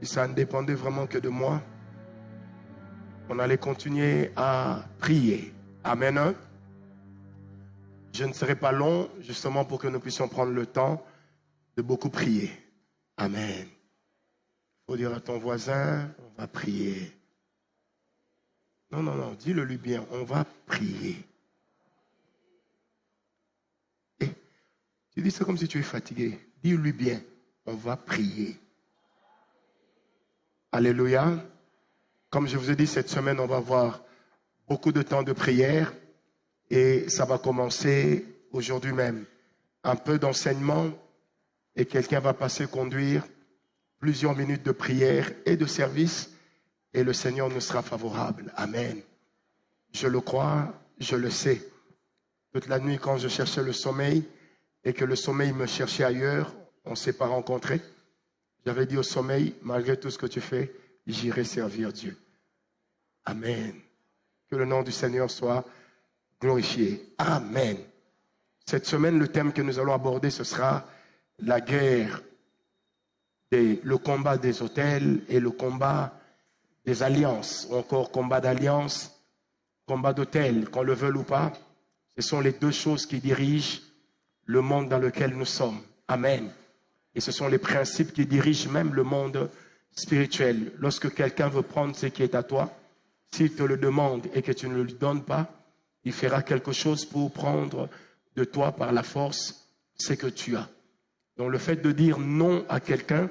si ça ne dépendait vraiment que de moi, on allait continuer à prier. Amen. Hein? Je ne serai pas long, justement pour que nous puissions prendre le temps de beaucoup prier. Amen. Il faut dire à ton voisin, on va prier. Non, non, non, dis-le lui bien, on va prier. Et tu dis ça comme si tu es fatigué. Dis-lui bien, on va prier. Alléluia. Comme je vous ai dit, cette semaine, on va avoir beaucoup de temps de prière. Et ça va commencer aujourd'hui même. Un peu d'enseignement et quelqu'un va passer conduire plusieurs minutes de prière et de service et le Seigneur nous sera favorable. Amen. Je le crois, je le sais. Toute la nuit quand je cherchais le sommeil et que le sommeil me cherchait ailleurs, on ne s'est pas rencontrés. J'avais dit au sommeil, malgré tout ce que tu fais, j'irai servir Dieu. Amen. Que le nom du Seigneur soit glorifié. Amen. Cette semaine, le thème que nous allons aborder, ce sera la guerre, le combat des autels et le combat des alliances, ou encore combat d'alliance, combat d'autel, qu'on le veuille ou pas. Ce sont les deux choses qui dirigent le monde dans lequel nous sommes. Amen. Et ce sont les principes qui dirigent même le monde spirituel. Lorsque quelqu'un veut prendre ce qui est à toi, s'il te le demande et que tu ne le lui donnes pas, il fera quelque chose pour prendre de toi par la force ce que tu as. Donc le fait de dire non à quelqu'un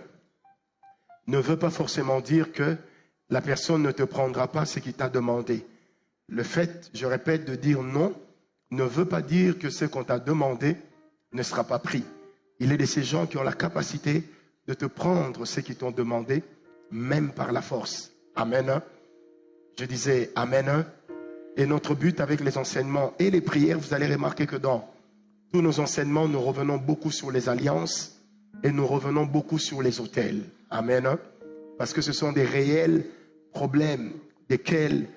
ne veut pas forcément dire que la personne ne te prendra pas ce qu'il t'a demandé. Le fait, je répète, de dire non ne veut pas dire que ce qu'on t'a demandé ne sera pas pris. Il est de ces gens qui ont la capacité de te prendre ce qu'ils t'ont demandé, même par la force. Amen. Je disais Amen. Et notre but avec les enseignements et les prières, vous allez remarquer que dans tous nos enseignements, nous revenons beaucoup sur les alliances et nous revenons beaucoup sur les autels. Amen. Parce que ce sont des réels problèmes desquels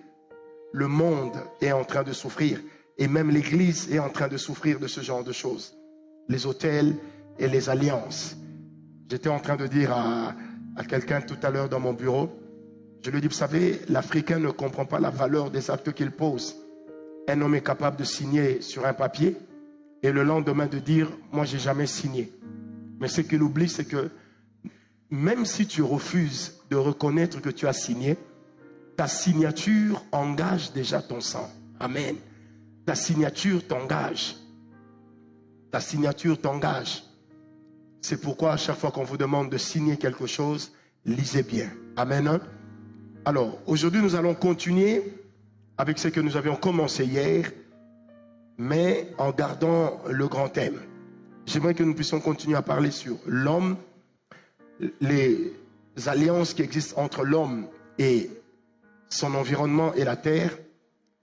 le monde est en train de souffrir. Et même l'Église est en train de souffrir de ce genre de choses. Les autels et les alliances. J'étais en train de dire à quelqu'un tout à l'heure dans mon bureau, je lui dis, vous savez, l'Africain ne comprend pas la valeur des actes qu'il pose. Un homme est capable de signer sur un papier et le lendemain de dire, moi j'ai jamais signé. Mais ce qu'il oublie, c'est que même si tu refuses de reconnaître que tu as signé, ta signature engage déjà ton sang. Amen. Ta signature t'engage. Ta signature t'engage. C'est pourquoi à chaque fois qu'on vous demande de signer quelque chose, lisez bien. Amen. Alors, aujourd'hui, nous allons continuer avec ce que nous avions commencé hier, mais en gardant le grand thème. J'aimerais que nous puissions continuer à parler sur l'homme, les alliances qui existent entre l'homme et son environnement et la terre.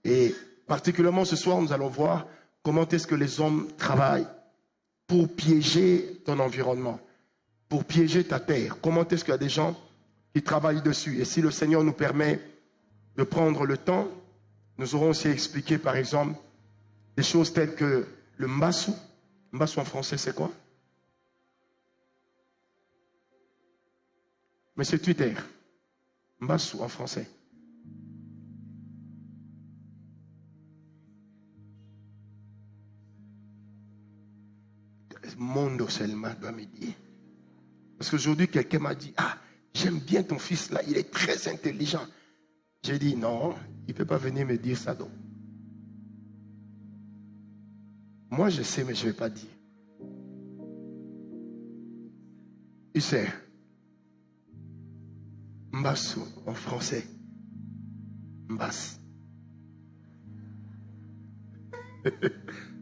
Et particulièrement ce soir, nous allons voir comment est-ce que les hommes travaillent pour piéger ton environnement, pour piéger ta terre. Comment est-ce qu'il y a des gens qui travaillent dessus. Et si le Seigneur nous permet de prendre le temps, nous aurons aussi expliqué, par exemple, des choses telles que le mbassou. Mbassou en français, c'est quoi? Mais c'est Twitter. Mbassou en français. Mondo seulement doit me dire. Parce qu'aujourd'hui, quelqu'un m'a dit, ah, j'aime bien ton fils là, il est très intelligent. J'ai dit, non, il ne peut pas venir me dire ça donc. Moi, je sais, mais je ne vais pas dire. Tu sais, Mbassou en français. Mbass.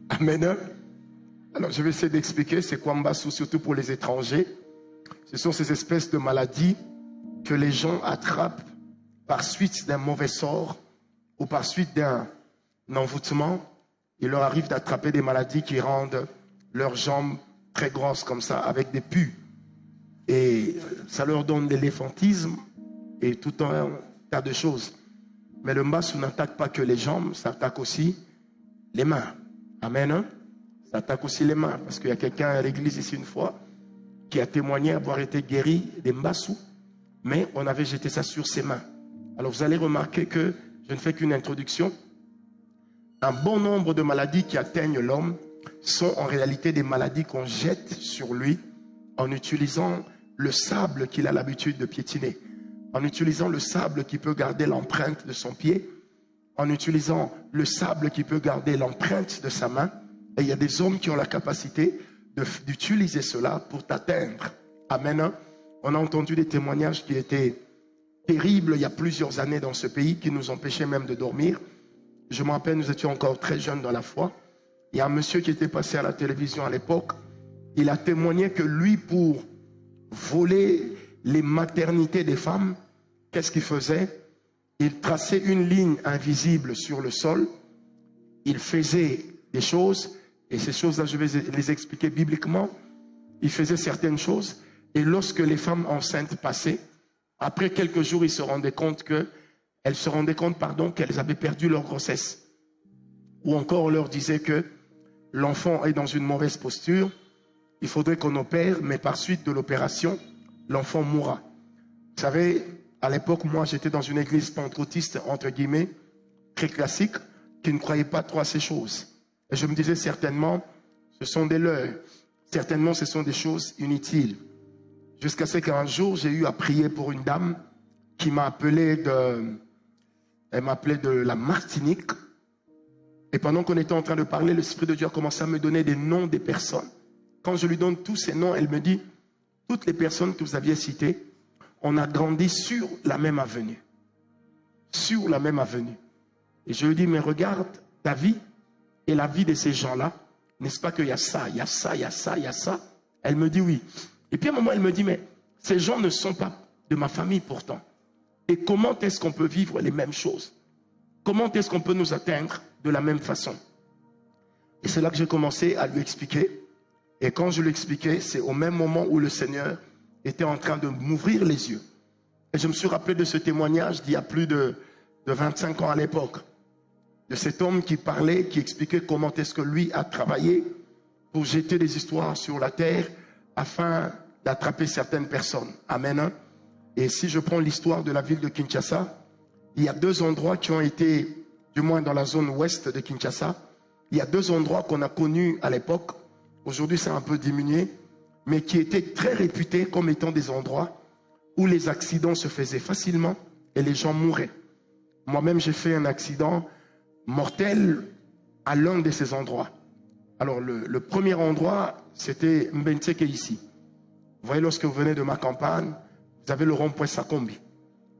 Amen. Alors, je vais essayer d'expliquer c'est quoi Mbassou, surtout pour les étrangers. Ce sont ces espèces de maladies que les gens attrapent par suite d'un mauvais sort ou par suite d'un envoûtement. Il leur arrive d'attraper des maladies qui rendent leurs jambes très grosses comme ça, avec des pus. Et ça leur donne l'éléphantisme et tout un tas de choses. Mais le Mbassou n'attaque pas que les jambes, ça attaque aussi les mains. Amen. Hein? Ça attaque aussi les mains. Parce qu'il y a quelqu'un à l'église ici une fois qui a témoigné avoir été guéri des Mbassou. mais on avait jeté ça sur ses mains. Alors vous allez remarquer que je ne fais qu'une introduction. Un bon nombre de maladies qui atteignent l'homme sont en réalité des maladies qu'on jette sur lui en utilisant le sable qu'il a l'habitude de piétiner, en utilisant le sable qui peut garder l'empreinte de son pied, en utilisant le sable qui peut garder l'empreinte de sa main. Et il y a des hommes qui ont la capacité d'utiliser cela pour t'atteindre. Amen. On a entendu des témoignages qui étaient terribles il y a plusieurs années dans ce pays, qui nous empêchaient même de dormir. Je me rappelle, nous étions encore très jeunes dans la foi. Il y a un monsieur qui était passé à la télévision à l'époque. Il a témoigné que lui, pour voler les maternités des femmes, qu'est-ce qu'il faisait? Il traçait une ligne invisible sur le sol. Il faisait des choses, et ces choses-là, je vais les expliquer bibliquement. Il faisait certaines choses, et lorsque les femmes enceintes passaient, après quelques jours, ils se rendaient compte qu'elles avaient perdu leur grossesse. Ou encore, on leur disait que l'enfant est dans une mauvaise posture, il faudrait qu'on opère, mais par suite de l'opération, l'enfant mourra. Vous savez, à l'époque, moi, j'étais dans une église pentecôtiste, entre guillemets, très classique, qui ne croyait pas trop à ces choses. Et je me disais, certainement, ce sont des leurres. Certainement, ce sont des choses inutiles. Jusqu'à ce qu'un jour, j'ai eu à prier pour une dame qui m'a appelé elle m'appelait de la Martinique. Et pendant qu'on était en train de parler, l'Esprit de Dieu a commencé à me donner des noms des personnes. Quand je lui donne tous ces noms, elle me dit, toutes les personnes que vous aviez citées, on a grandi sur la même avenue. Sur la même avenue. Et je lui dis, mais regarde ta vie et la vie de ces gens-là. N'est-ce pas qu'il y a ça, il y a ça, il y a ça, il y a ça? Elle me dit oui. Et puis à un moment, elle me dit, mais ces gens ne sont pas de ma famille pourtant. Et comment est-ce qu'on peut vivre les mêmes choses? Comment est-ce qu'on peut nous atteindre de la même façon? Et c'est là que j'ai commencé à lui expliquer. Et quand je lui expliquais, c'est au même moment où le Seigneur était en train de m'ouvrir les yeux. Et je me suis rappelé de ce témoignage d'il y a plus de 25 ans à l'époque. De cet homme qui parlait, qui expliquait comment est-ce que lui a travaillé pour jeter des histoires sur la terre afin d'attraper certaines personnes. Amen. Et si je prends l'histoire de la ville de Kinshasa, il y a 2 endroits qui ont été, du moins dans la zone ouest de Kinshasa, il y a 2 endroits qu'on a connus à l'époque. Aujourd'hui, c'est un peu diminué, mais qui étaient très réputés comme étant des endroits où les accidents se faisaient facilement et les gens mouraient. Moi-même, j'ai fait un accident mortel à l'un de ces endroits. Alors, le premier endroit, c'était Mbenteke ici. Vous voyez, lorsque vous venez de ma campagne, vous avez le rond-point Sakombi.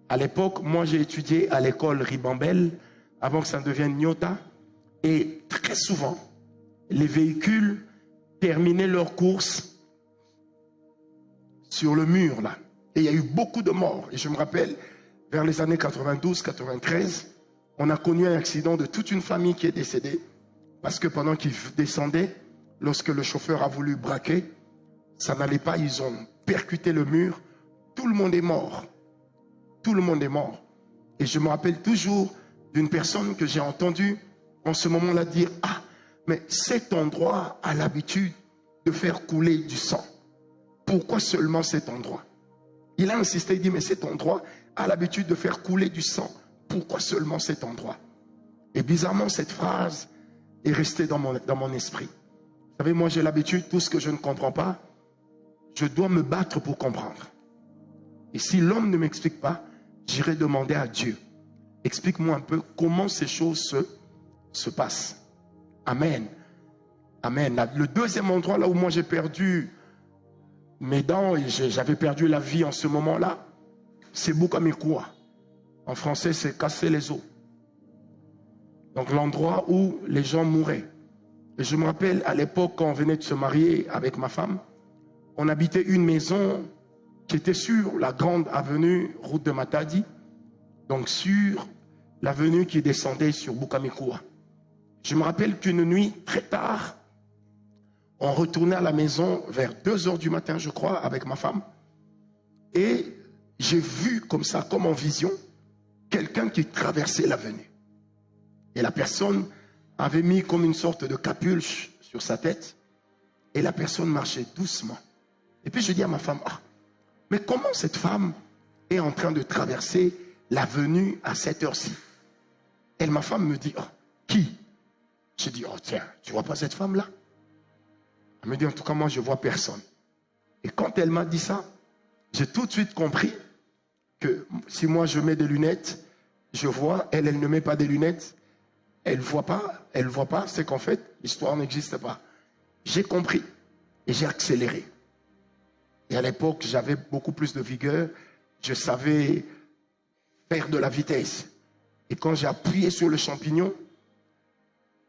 À l'époque, moi, j'ai étudié à l'école Ribambelle, avant que ça ne devienne Nyota. Et très souvent, les véhicules terminaient leur course sur le mur, là. Et il y a eu beaucoup de morts. Et je me rappelle, vers les années 92-93, on a connu un accident de toute une famille qui est décédée. Parce que pendant qu'ils descendaient, lorsque le chauffeur a voulu braquer, ça n'allait pas, ils ont percuté le mur. Tout le monde est mort. Tout le monde est mort. Et je me rappelle toujours d'une personne que j'ai entendue en ce moment-là dire, ah, mais cet endroit a l'habitude de faire couler du sang. Pourquoi seulement cet endroit? Il a insisté, il dit, mais cet endroit a l'habitude de faire couler du sang. Pourquoi seulement cet endroit? Et bizarrement, cette phrase est restée dans mon esprit. Vous savez, moi j'ai l'habitude, tout ce que je ne comprends pas, je dois me battre pour comprendre. Et si l'homme ne m'explique pas, j'irai demander à Dieu. Explique-moi un peu comment ces choses se passent. Amen. Amen. Le deuxième endroit là où moi j'ai perdu mes dents et j'avais perdu la vie en ce moment-là, c'est Bukamikwa. En français, c'est casser les os. Donc l'endroit où les gens mouraient. Et je me rappelle à l'époque quand on venait de se marier avec ma femme, on habitait une maison qui était sur la grande avenue route de Matadi, donc sur l'avenue qui descendait sur Bukamikwa. Je me rappelle qu'une nuit, très tard, on retournait à la maison vers 2 heures du matin, je crois, avec ma femme. Et j'ai vu comme ça, comme en vision, quelqu'un qui traversait l'avenue. Et la personne avait mis comme une sorte de capuche sur sa tête. Et la personne marchait doucement. Et puis je dis à ma femme, ah, mais comment cette femme est en train de traverser l'avenue à cette heure-ci. Et ma femme me dit, oh, qui? Je dis, oh tiens, tu vois pas cette femme-là? Elle me dit, en tout cas, moi, je vois personne. Et quand elle m'a dit ça, j'ai tout de suite compris que si moi, je mets des lunettes, je vois, elle ne met pas des lunettes, elle voit pas, c'est qu'en fait, l'histoire n'existe pas. J'ai compris et j'ai accéléré. Et à l'époque, j'avais beaucoup plus de vigueur, je savais faire de la vitesse. Et quand j'ai appuyé sur le champignon,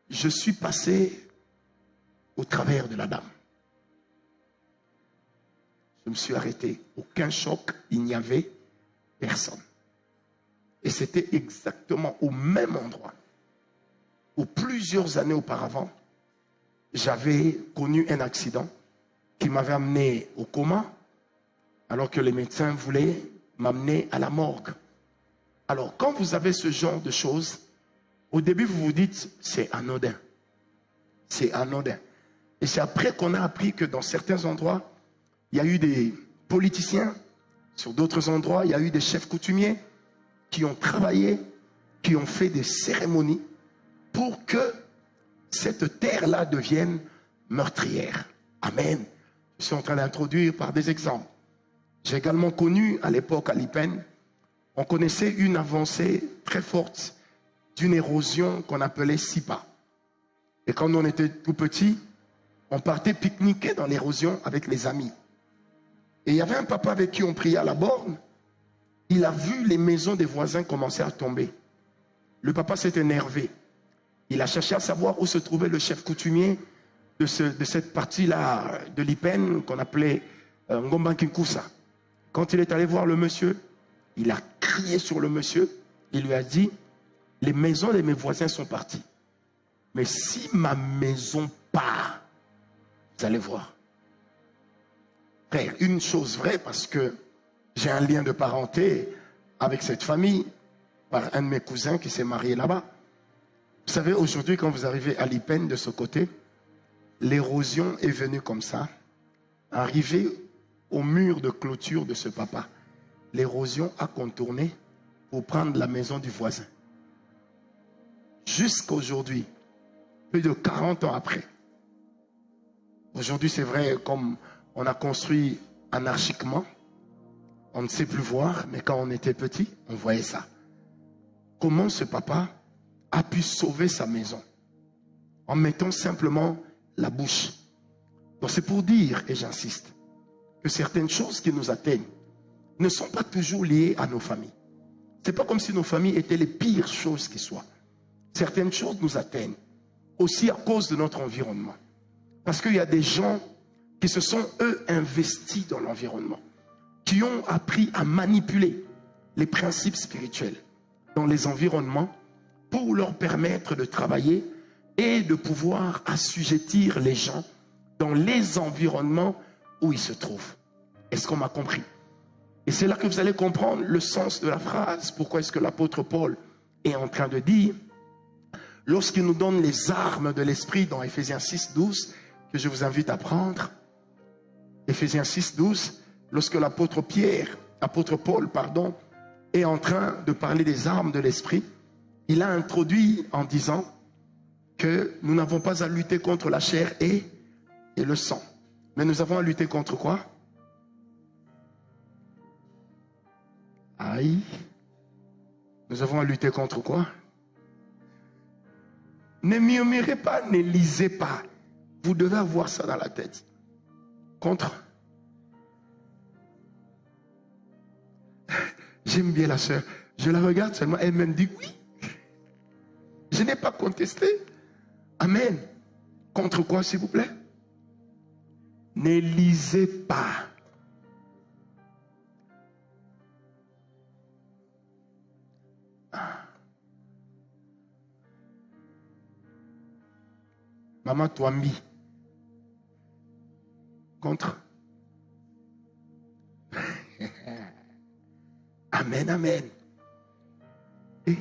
je suis passé au travers de la dame. Je me suis arrêté. Aucun choc, il n'y avait personne. Et c'était exactement au même endroit où plusieurs années auparavant, j'avais connu un accident qui m'avait amené au coma, alors que les médecins voulaient m'amener à la morgue. Alors, quand vous avez ce genre de choses, au début, vous vous dites, c'est anodin. C'est anodin. Et c'est après qu'on a appris que dans certains endroits, il y a eu des politiciens. Sur d'autres endroits, il y a eu des chefs coutumiers qui ont travaillé, qui ont fait des cérémonies pour que cette terre-là devienne meurtrière. Amen. Je suis en train d'introduire par des exemples. J'ai également connu à l'époque à Lipen, on connaissait une avancée très forte d'une érosion qu'on appelait SIPA. Et quand on était tout petit, on partait pique-niquer dans l'érosion avec les amis. Et il y avait un papa avec qui on priait à la borne. Il a vu les maisons des voisins commencer à tomber. Le papa s'est énervé. Il a cherché à savoir où se trouvait le chef coutumier de cette partie-là de l'Ipen qu'on appelait Ngomba Kinkoussa. Quand il est allé voir le monsieur, il a crié sur le monsieur. Il lui a dit, les maisons de mes voisins sont parties. Mais si ma maison part, vous allez voir. Frère, une chose vraie, parce que j'ai un lien de parenté avec cette famille, par un de mes cousins qui s'est marié là-bas. Vous savez, aujourd'hui, quand vous arrivez à l'Ipen de ce côté, l'érosion est venue comme ça, arrivée au mur de clôture de ce papa. L'érosion a contourné pour prendre la maison du voisin. Jusqu'à aujourd'hui, plus de 40 ans après. Aujourd'hui, c'est vrai, comme on a construit anarchiquement, on ne sait plus voir, mais quand on était petit, on voyait ça. Comment ce papa a pu sauver sa maison en mettant simplement la bouche. Donc c'est pour dire, et j'insiste, que certaines choses qui nous atteignent ne sont pas toujours liées à nos familles. Ce n'est pas comme si nos familles étaient les pires choses qui soient. Certaines choses nous atteignent aussi à cause de notre environnement. Parce qu'il y a des gens qui se sont, eux, investis dans l'environnement, qui ont appris à manipuler les principes spirituels dans les environnements pour leur permettre de travailler et de pouvoir assujettir les gens dans les environnements où ils se trouvent. Est-ce qu'on m'a compris? Et c'est là que vous allez comprendre le sens de la phrase. Pourquoi est-ce que l'apôtre Paul est en train de dire, lorsqu'il nous donne les armes de l'esprit dans Ephésiens 6, 12, que je vous invite à prendre, Ephésiens 6, 12, lorsque l'apôtre Paul, est en train de parler des armes de l'esprit, il a introduit en disant que nous n'avons pas à lutter contre la chair et le sang. Mais nous avons à lutter contre quoi? Aïe. Nous avons à lutter contre quoi? Ne murmurez pas, ne lisez pas. Vous devez avoir ça dans la tête. Contre. J'aime bien la sœur. Je la regarde seulement, elle me dit oui. Je n'ai pas contesté. Amen. Contre quoi, s'il vous plaît? Ne lisez pas. Maman Touambi. Contre. Amen, amen. Et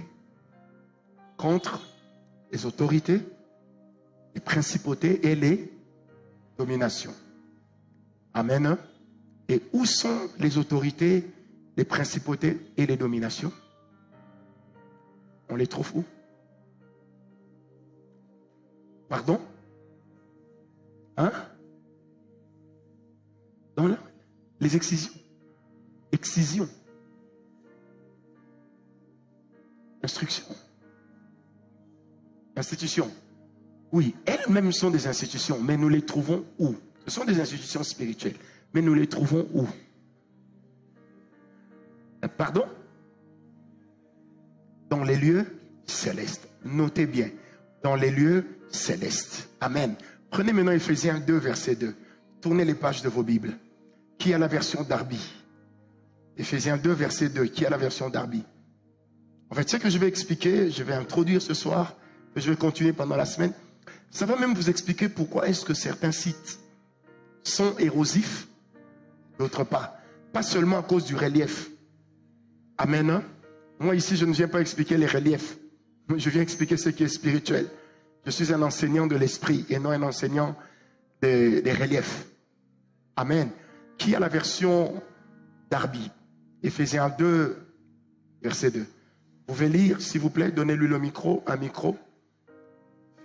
contre les autorités, les principautés et les dominations. Amen. Et où sont les autorités les principautés et les dominations. On les trouve où? Pardon? Hein? Dans les excisions. Excision. Instruction. Institutions. Oui, elles-mêmes sont des institutions, mais nous les trouvons où? Ce sont des institutions spirituelles, mais nous les trouvons où? Pardon? Dans les lieux célestes. Notez bien, dans les lieux célestes. Amen. Prenez maintenant Ephésiens 2, verset 2. Tournez les pages de vos Bibles. Qui a la version Darby? Ephésiens 2, verset 2. Qui a la version Darby? En fait, ce que je vais expliquer, je vais introduire ce soir, et je vais continuer pendant la semaine. Ça va même vous expliquer pourquoi est-ce que certains sites sont érosifs, d'autres pas. Pas seulement à cause du relief. Amen. Hein? Moi ici, je ne viens pas expliquer les reliefs. Je viens expliquer ce qui est spirituel. Je suis un enseignant de l'esprit et non un enseignant des reliefs. Amen. Qui a la version Darby? Ephésiens 2, verset 2. Vous pouvez lire, s'il vous plaît, donnez-lui le micro, un micro.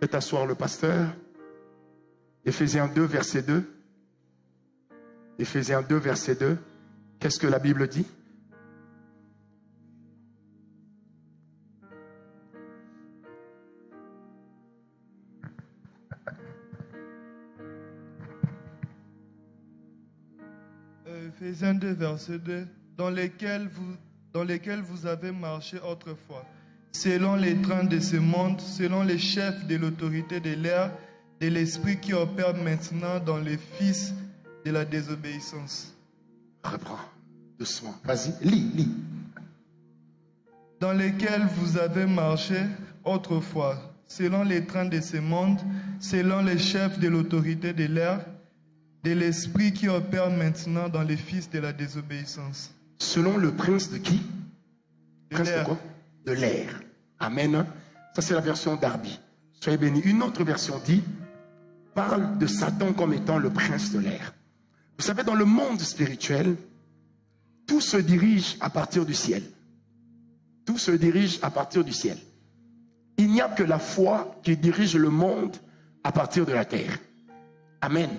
Faites asseoir le pasteur. Ephésiens 2, verset 2. Ephésiens 2, verset 2. Qu'est-ce que la Bible dit? Ephésiens 2, verset 2. Dans lesquels vous avez marché autrefois, selon les trains de ce monde, selon les chefs de l'autorité de l'air, de l'esprit qui opère maintenant dans les fils de la désobéissance. Reprends doucement. Vas-y, lis. Dans lesquels vous avez marché autrefois, selon les trains de ce monde, selon les chefs de l'autorité de l'air, de l'esprit qui opère maintenant dans les fils de la désobéissance. Selon le prince de qui? Prince de quoi? De l'air. Amen. Ça, c'est la version Darby. Soyez bénis. Une autre version dit, parle de Satan comme étant le prince de l'air. Vous savez, dans le monde spirituel, tout se dirige à partir du ciel. Tout se dirige à partir du ciel. Il n'y a que la foi qui dirige le monde à partir de la terre. Amen.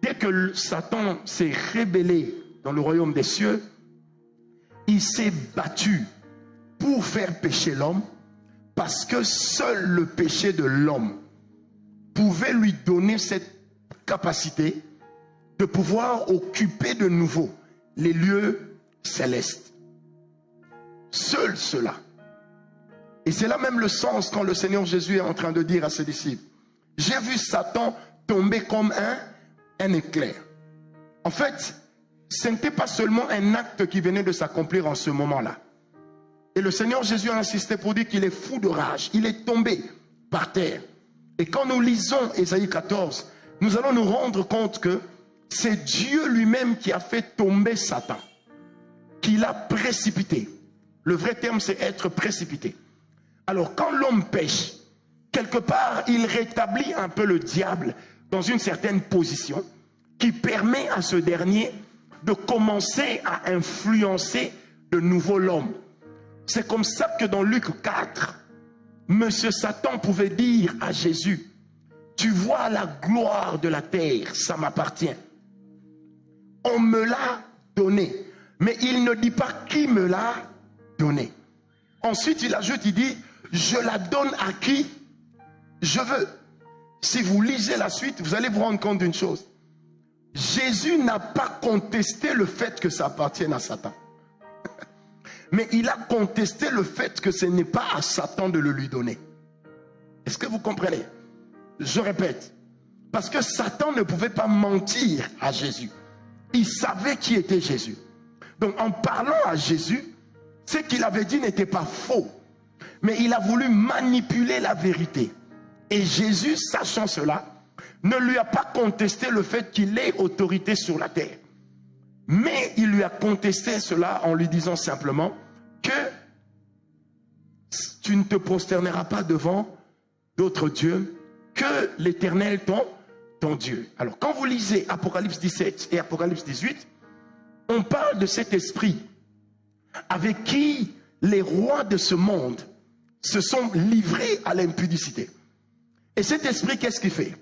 Dès que Satan s'est rébellé dans le royaume des cieux, il s'est battu pour faire pécher l'homme, parce que seul le péché de l'homme pouvait lui donner cette capacité de pouvoir occuper de nouveau les lieux célestes. Seul cela. Et c'est là même le sens quand le Seigneur Jésus est en train de dire à ses disciples, j'ai vu Satan tomber comme un éclair. En fait, ce n'était pas seulement un acte qui venait de s'accomplir en ce moment-là. Et le Seigneur Jésus a insisté pour dire qu'il est fou de rage. Il est tombé par terre. Et quand nous lisons Ésaïe 14, nous allons nous rendre compte que c'est Dieu lui-même qui a fait tomber Satan, qui l'a précipité. Le vrai terme, c'est être précipité. Alors, quand l'homme pêche, quelque part, il rétablit un peu le diable dans une certaine position qui permet à ce dernier de commencer à influencer de nouveau l'homme. C'est comme ça que dans Luc 4, Monsieur Satan pouvait dire à Jésus, tu vois la gloire de la terre, ça m'appartient. On me l'a donné, mais il ne dit pas qui me l'a donné. Ensuite, il ajoute, il dit, je la donne à qui je veux. Si vous lisez la suite, vous allez vous rendre compte d'une chose. Jésus n'a pas contesté le fait que ça appartienne à Satan. Mais il a contesté le fait que ce n'est pas à Satan de le lui donner. Est-ce que vous comprenez? Je répète. Parce que Satan ne pouvait pas mentir à Jésus. Il savait qui était Jésus. Donc en parlant à Jésus, ce qu'il avait dit n'était pas faux. Mais il a voulu manipuler la vérité. Et Jésus, sachant cela, ne lui a pas contesté le fait qu'il ait autorité sur la terre. Mais il lui a contesté cela en lui disant simplement que tu ne te prosterneras pas devant d'autres dieux que l'Éternel ton Dieu. Alors quand vous lisez Apocalypse 17 et Apocalypse 18, on parle de cet esprit avec qui les rois de ce monde se sont livrés à l'impudicité. Et cet esprit, qu'est-ce qu'il fait?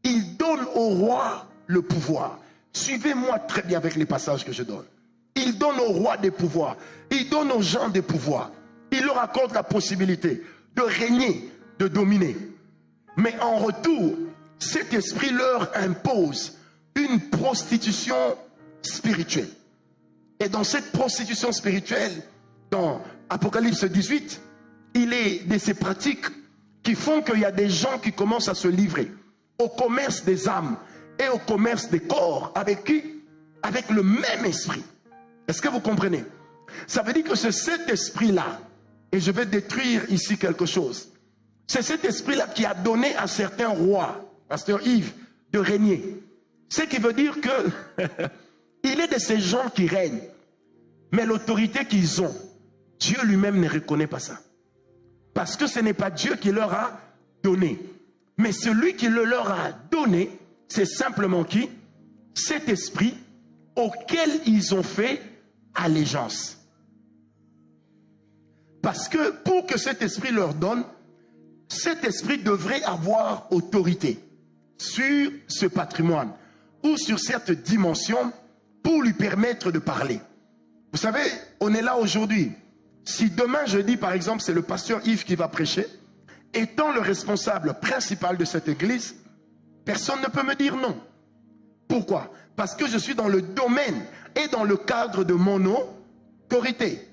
Il donne au roi le pouvoir. Suivez-moi très bien avec les passages que je donne. Il donne au roi des pouvoirs. Il donne aux gens des pouvoirs. Il leur accorde la possibilité de régner, de dominer. Mais en retour, cet esprit leur impose une prostitution spirituelle. Et dans cette prostitution spirituelle, dans Apocalypse 18, il est de ces pratiques qui font qu'il y a des gens qui commencent à se livrer au commerce des âmes et au commerce des corps. Avec qui? Avec le même esprit. Est-ce que vous comprenez? Ça veut dire que c'est cet esprit-là, et je vais détruire ici quelque chose, c'est cet esprit-là qui a donné à certains rois, pasteur Yves, de régner. Ce qui veut dire que il est de ces gens qui règnent, mais l'autorité qu'ils ont, Dieu lui-même ne reconnaît pas ça. Parce que ce n'est pas Dieu qui leur a donné. Mais celui qui le leur a donné, c'est simplement qui? Cet esprit auquel ils ont fait allégeance. Parce que pour que cet esprit leur donne, cet esprit devrait avoir autorité sur ce patrimoine ou sur cette dimension pour lui permettre de parler. Vous savez, on est là aujourd'hui. Si demain je dis par exemple c'est le pasteur Yves qui va prêcher, étant le responsable principal de cette église, personne ne peut me dire non. Pourquoi? Parce que je suis dans le domaine et dans le cadre de mon autorité.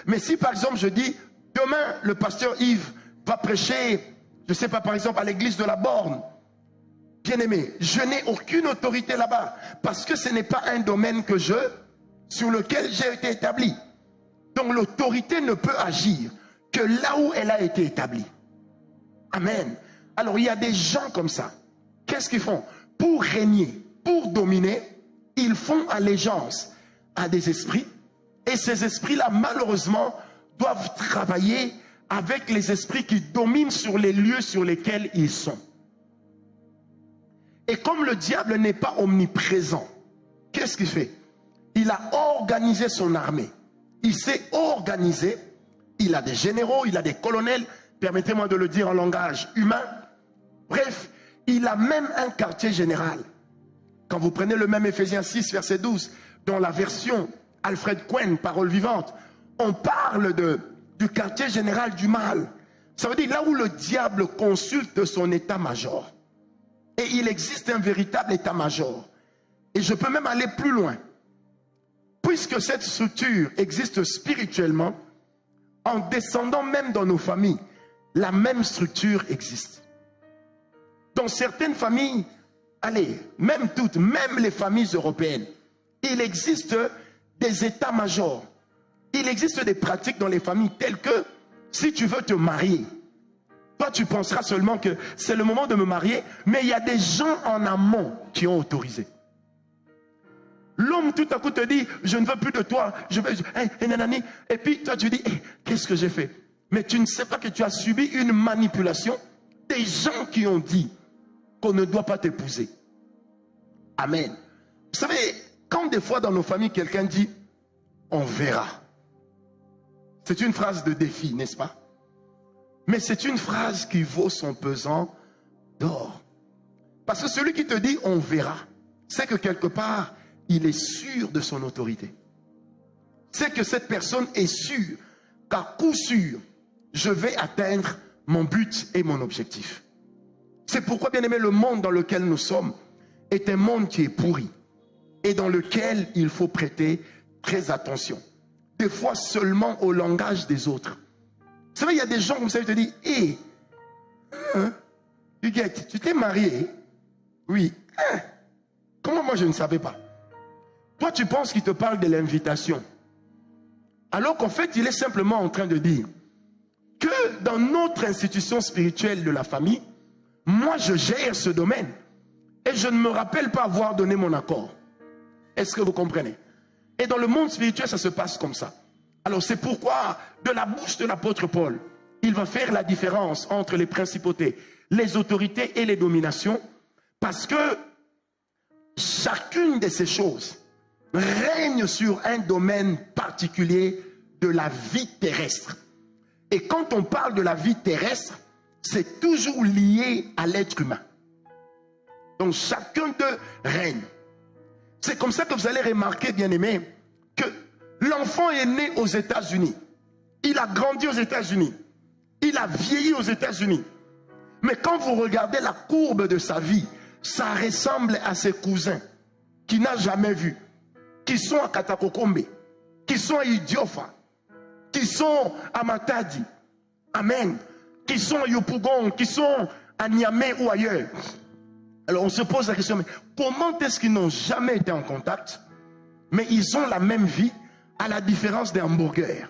Mais si par exemple je dis demain le pasteur Yves va prêcher, je ne sais pas, par exemple à l'église de la Borne, bien aimé, je n'ai aucune autorité là-bas parce que ce n'est pas un domaine sur lequel j'ai été établi. Donc l'autorité ne peut agir que là où elle a été établie. Amen. Alors il y a des gens comme ça. Qu'est-ce qu'ils font? Pour régner, pour dominer, ils font allégeance à des esprits. Et ces esprits-là, malheureusement, doivent travailler avec les esprits qui dominent sur les lieux sur lesquels ils sont. Et comme le diable n'est pas omniprésent, qu'est-ce qu'il fait? Il a organisé son armée. Il s'est organisé. Il a des généraux, il a des colonels. Permettez-moi de le dire en langage humain. Bref, il a même un quartier général. Quand vous prenez le même Éphésiens 6, verset 12, dans la version Alfred Cohen, Parole vivante, on parle du quartier général du mal. Ça veut dire là où le diable consulte son état-major. Et il existe un véritable état-major. Et je peux même aller plus loin. Puisque cette structure existe spirituellement, en descendant même dans nos familles, la même structure existe. Dans certaines familles, allez, même toutes, même les familles européennes, il existe des états-majors. Il existe des pratiques dans les familles telles que, si tu veux te marier, toi tu penseras seulement que c'est le moment de me marier, mais il y a des gens en amont qui ont autorisé. L'homme tout à coup te dit, je ne veux plus de toi, nanani. Et puis toi tu dis, qu'est-ce que j'ai fait? Mais tu ne sais pas que tu as subi une manipulation des gens qui ont dit qu'on ne doit pas t'épouser. Amen. Vous savez, quand des fois dans nos familles quelqu'un dit, on verra. C'est une phrase de défi, n'est-ce pas? Mais c'est une phrase qui vaut son pesant d'or. Parce que celui qui te dit, on verra, c'est que quelque part, il est sûr de son autorité. C'est que cette personne est sûre qu'à coup sûr, je vais atteindre mon but et mon objectif. C'est pourquoi, bien aimé, le monde dans lequel nous sommes est un monde qui est pourri et dans lequel il faut prêter très attention. Des fois seulement au langage des autres. Vous savez, il y a des gens comme ça, ils te disent, hé, Huguette, tu t'es marié? Oui. Comment moi je ne savais pas? Toi, tu penses qu'il te parle de l'invitation. Alors qu'en fait, il est simplement en train de dire que dans notre institution spirituelle de la famille, moi, je gère ce domaine. Et je ne me rappelle pas avoir donné mon accord. Est-ce que vous comprenez? Et dans le monde spirituel, ça se passe comme ça. Alors, c'est pourquoi, de la bouche de l'apôtre Paul, il va faire la différence entre les principautés, les autorités et les dominations, parce que chacune de ces choses règne sur un domaine particulier de la vie terrestre. Et quand on parle de la vie terrestre, c'est toujours lié à l'être humain. Donc chacun d'eux règne. C'est comme ça que vous allez remarquer, bien-aimés, que l'enfant est né aux États-Unis. Il a grandi aux États-Unis. Il a vieilli aux États-Unis. Mais quand vous regardez la courbe de sa vie, ça ressemble à ses cousins qu'il n'a jamais vus, qui sont à Katakokombe, qui sont à Idiofa, qui sont à Matadi, amen, qui sont à Yopougon, qui sont à Niamey ou ailleurs. Alors on se pose la question, mais comment est-ce qu'ils n'ont jamais été en contact, mais ils ont la même vie, à la différence des hamburgers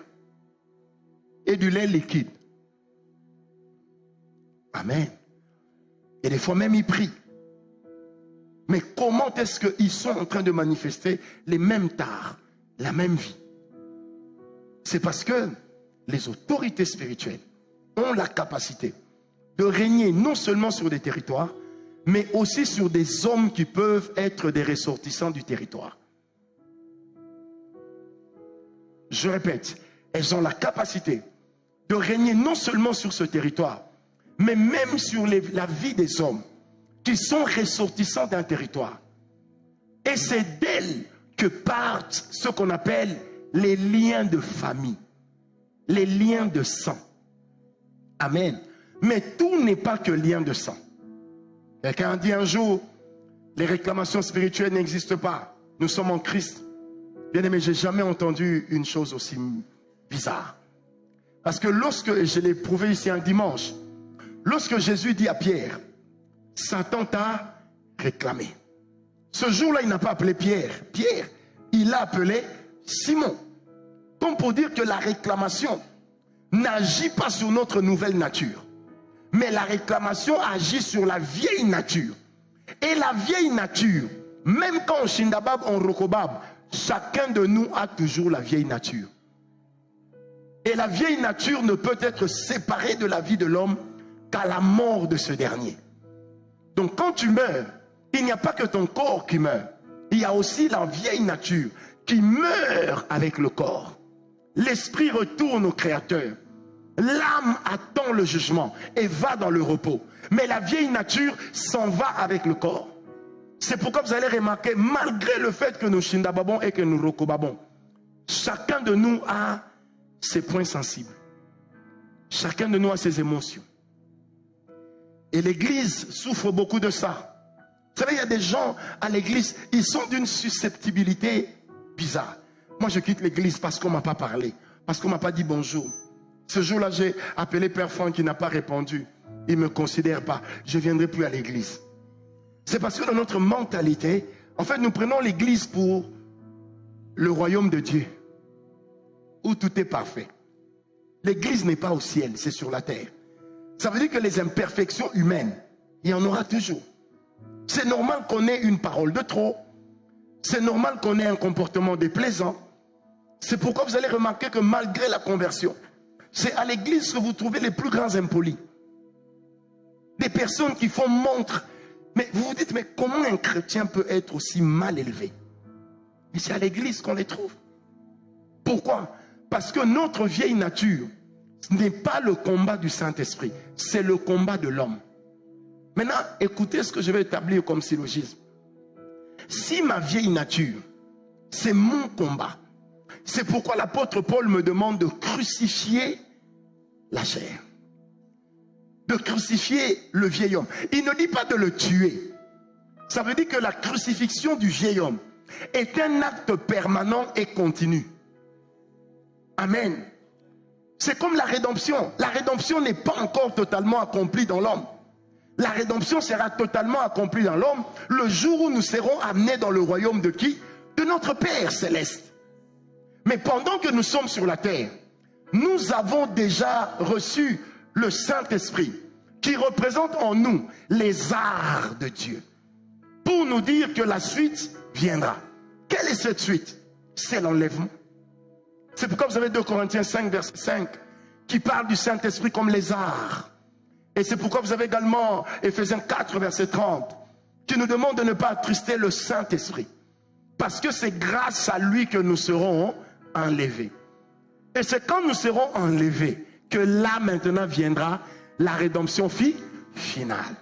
et du lait liquide? Amen. Et des fois même ils prient. Mais comment est-ce qu'ils sont en train de manifester les mêmes tares, la même vie? C'est parce que les autorités spirituelles ont la capacité de régner non seulement sur des territoires, mais aussi sur des hommes qui peuvent être des ressortissants du territoire. Je répète, elles ont la capacité de régner non seulement sur ce territoire, mais même sur la vie des hommes qui sont ressortissants d'un territoire. Et c'est d'elles que partent ce qu'on appelle les liens de famille, les liens de sang. Amen. Mais tout n'est pas que lien de sang. Quelqu'un a dit un jour, les réclamations spirituelles n'existent pas. Nous sommes en Christ. Bien aimé, j'ai jamais entendu une chose aussi bizarre. Parce que lorsque, je l'ai prouvé ici un dimanche, lorsque Jésus dit à Pierre, Satan t'a réclamé. Ce jour-là, il n'a pas appelé Pierre. Pierre, il l'a appelé Simon. Comme pour dire que la réclamation n'agit pas sur notre nouvelle nature. Mais la réclamation agit sur la vieille nature. Et la vieille nature, même quand on Shindabab, on Rokobab, chacun de nous a toujours la vieille nature. Et la vieille nature ne peut être séparée de la vie de l'homme qu'à la mort de ce dernier. Donc quand tu meurs, il n'y a pas que ton corps qui meurt. Il y a aussi la vieille nature qui meurt avec le corps. L'esprit retourne au Créateur. L'âme attend le jugement et va dans le repos. Mais la vieille nature s'en va avec le corps. C'est pourquoi vous allez remarquer, malgré le fait que nous shindababons et que nous rokobabons, chacun de nous a ses points sensibles. Chacun de nous a ses émotions. Et l'église souffre beaucoup de ça. Vous savez, il y a des gens à l'église, ils sont d'une susceptibilité bizarre. Moi, je quitte l'église parce qu'on ne m'a pas parlé, parce qu'on ne m'a pas dit bonjour. Ce jour-là, j'ai appelé Père Franck qui n'a pas répondu. Il ne me considère pas. Je ne viendrai plus à l'église. C'est parce que dans notre mentalité, en fait, nous prenons l'église pour le royaume de Dieu, où tout est parfait. L'église n'est pas au ciel, c'est sur la terre. Ça veut dire que les imperfections humaines, il y en aura toujours. C'est normal qu'on ait une parole de trop. C'est normal qu'on ait un comportement déplaisant. C'est pourquoi vous allez remarquer que malgré la conversion, c'est à l'église que vous trouvez les plus grands impolis. Des personnes qui font montre. Mais vous vous dites, mais comment un chrétien peut être aussi mal élevé? Et c'est à l'église qu'on les trouve. Pourquoi? Parce que notre vieille nature n'est pas le combat du Saint-Esprit, c'est le combat de l'homme. Maintenant, écoutez ce que je vais établir comme syllogisme. Si ma vieille nature, c'est mon combat, c'est pourquoi l'apôtre Paul me demande de crucifier la chair. De crucifier le vieil homme. Il ne dit pas de le tuer. Ça veut dire que la crucifixion du vieil homme est un acte permanent et continu. Amen. C'est comme la rédemption. La rédemption n'est pas encore totalement accomplie dans l'homme. La rédemption sera totalement accomplie dans l'homme le jour où nous serons amenés dans le royaume de qui? De notre Père céleste. Mais pendant que nous sommes sur la terre, nous avons déjà reçu le Saint-Esprit qui représente en nous les arts de Dieu pour nous dire que la suite viendra. Quelle est cette suite? C'est l'enlèvement. C'est pourquoi vous avez 2 Corinthiens 5 verset 5 qui parle du Saint-Esprit comme les arts. Et c'est pourquoi vous avez également Ephésiens 4 verset 30 qui nous demande de ne pas attrister le Saint-Esprit parce que c'est grâce à lui que nous serons enlevés. Et c'est quand nous serons enlevés que là maintenant viendra la rédemption finale.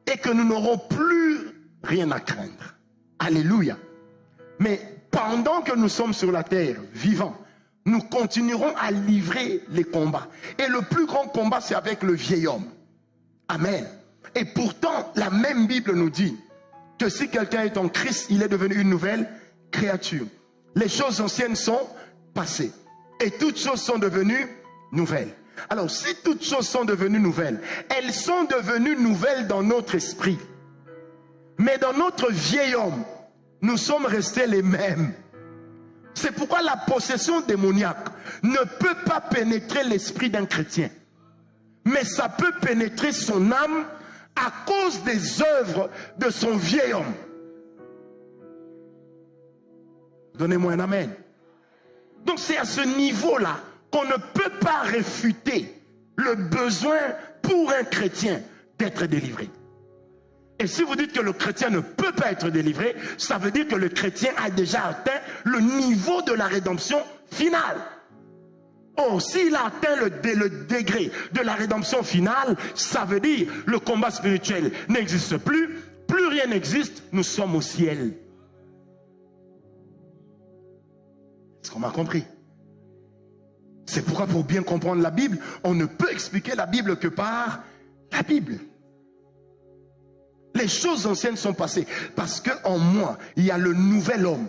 Et que nous n'aurons plus rien à craindre. Alléluia. Mais pendant que nous sommes sur la terre, vivants, nous continuerons à livrer les combats. Et le plus grand combat, c'est avec le vieil homme. Amen. Et pourtant, la même Bible nous dit que si quelqu'un est en Christ, il est devenu une nouvelle créature. Les choses anciennes sont passées. Et toutes choses sont devenues nouvelles. Alors, si toutes choses sont devenues nouvelles, elles sont devenues nouvelles dans notre esprit. Mais dans notre vieil homme, nous sommes restés les mêmes. C'est pourquoi la possession démoniaque ne peut pas pénétrer l'esprit d'un chrétien. Mais ça peut pénétrer son âme à cause des œuvres de son vieil homme. Donnez-moi un amen. Donc c'est à ce niveau-là qu'on ne peut pas réfuter le besoin pour un chrétien d'être délivré. Et si vous dites que le chrétien ne peut pas être délivré, ça veut dire que le chrétien a déjà atteint le niveau de la rédemption finale. Or, s'il a atteint le degré de la rédemption finale, ça veut dire que le combat spirituel n'existe plus, plus rien n'existe, nous sommes au ciel. Est-ce qu'on m'a compris? C'est pourquoi pour bien comprendre la Bible, on ne peut expliquer la Bible que par la Bible. Les choses anciennes sont passées parce qu'en moi, il y a le nouvel homme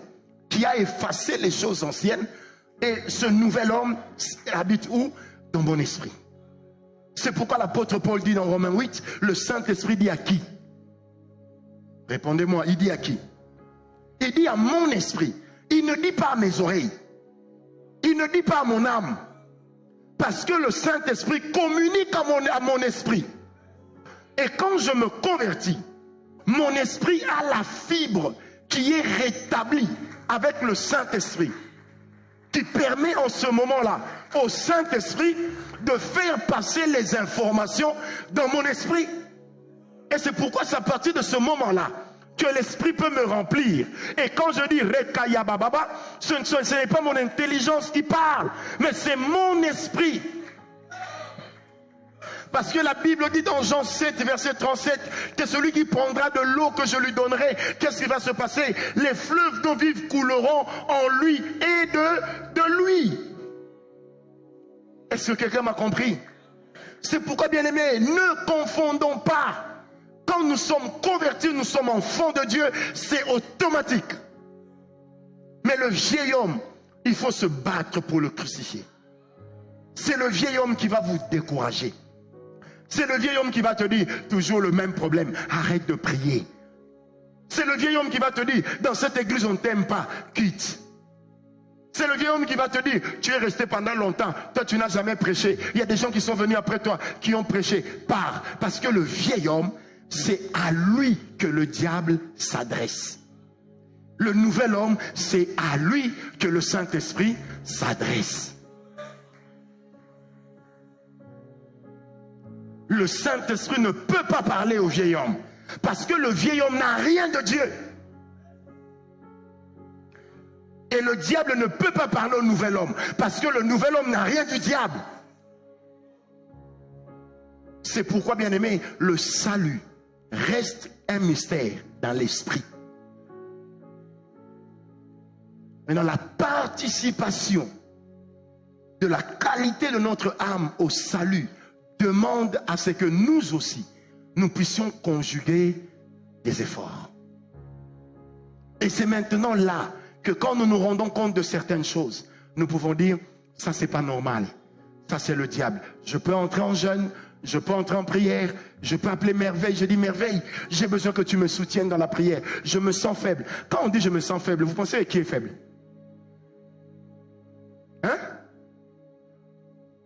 qui a effacé les choses anciennes. Et ce nouvel homme habite où? Dans mon esprit. C'est pourquoi l'apôtre Paul dit dans Romains 8, le Saint-Esprit dit à qui? Répondez-moi, il dit à qui? Il dit à mon esprit. Il ne dit pas à mes oreilles. Il ne dit pas à mon âme. Parce que le Saint-Esprit communique à mon esprit. Et quand je me convertis, mon esprit a la fibre qui est rétablie avec le Saint-Esprit, qui permet en ce moment-là au Saint-Esprit de faire passer les informations dans mon esprit. Et c'est pourquoi c'est à partir de ce moment-là que l'esprit peut me remplir. Et quand je dis Rekaya Bababa, ce n'est pas mon intelligence qui parle, mais c'est mon esprit. Parce que la Bible dit dans Jean 7, verset 37, que celui qui prendra de l'eau que je lui donnerai, qu'est-ce qui va se passer? Les fleuves d'eau vive couleront en lui et de lui. Est-ce que quelqu'un m'a compris? C'est pourquoi, bien aimé, ne confondons pas. Quand nous sommes convertis, nous sommes enfants de Dieu, c'est automatique. Mais le vieil homme, il faut se battre pour le crucifier. C'est le vieil homme qui va vous décourager. C'est le vieil homme qui va te dire, toujours le même problème, arrête de prier. C'est le vieil homme qui va te dire, dans cette église on ne t'aime pas, quitte. C'est le vieil homme qui va te dire, tu es resté pendant longtemps, toi tu n'as jamais prêché. Il y a des gens qui sont venus après toi, qui ont prêché, pars. Parce que le vieil homme, c'est à lui que le diable s'adresse. Le nouvel homme, c'est à lui que le Saint-Esprit s'adresse. Le Saint-Esprit ne peut pas parler au vieil homme. Parce que le vieil homme n'a rien de Dieu. Et le diable ne peut pas parler au nouvel homme. Parce que le nouvel homme n'a rien du diable. C'est pourquoi, bien aimé, le salut reste un mystère dans l'esprit. Maintenant, la participation de la qualité de notre âme au salut demande à ce que nous aussi, nous puissions conjuguer des efforts. Et c'est maintenant là que quand nous nous rendons compte de certaines choses, nous pouvons dire, ça c'est pas normal, ça c'est le diable. Je peux entrer en jeûne, je peux entrer en prière, je peux appeler Merveille, je dis Merveille, j'ai besoin que tu me soutiennes dans la prière, je me sens faible. Quand on dit je me sens faible, vous pensez qui est faible? Hein?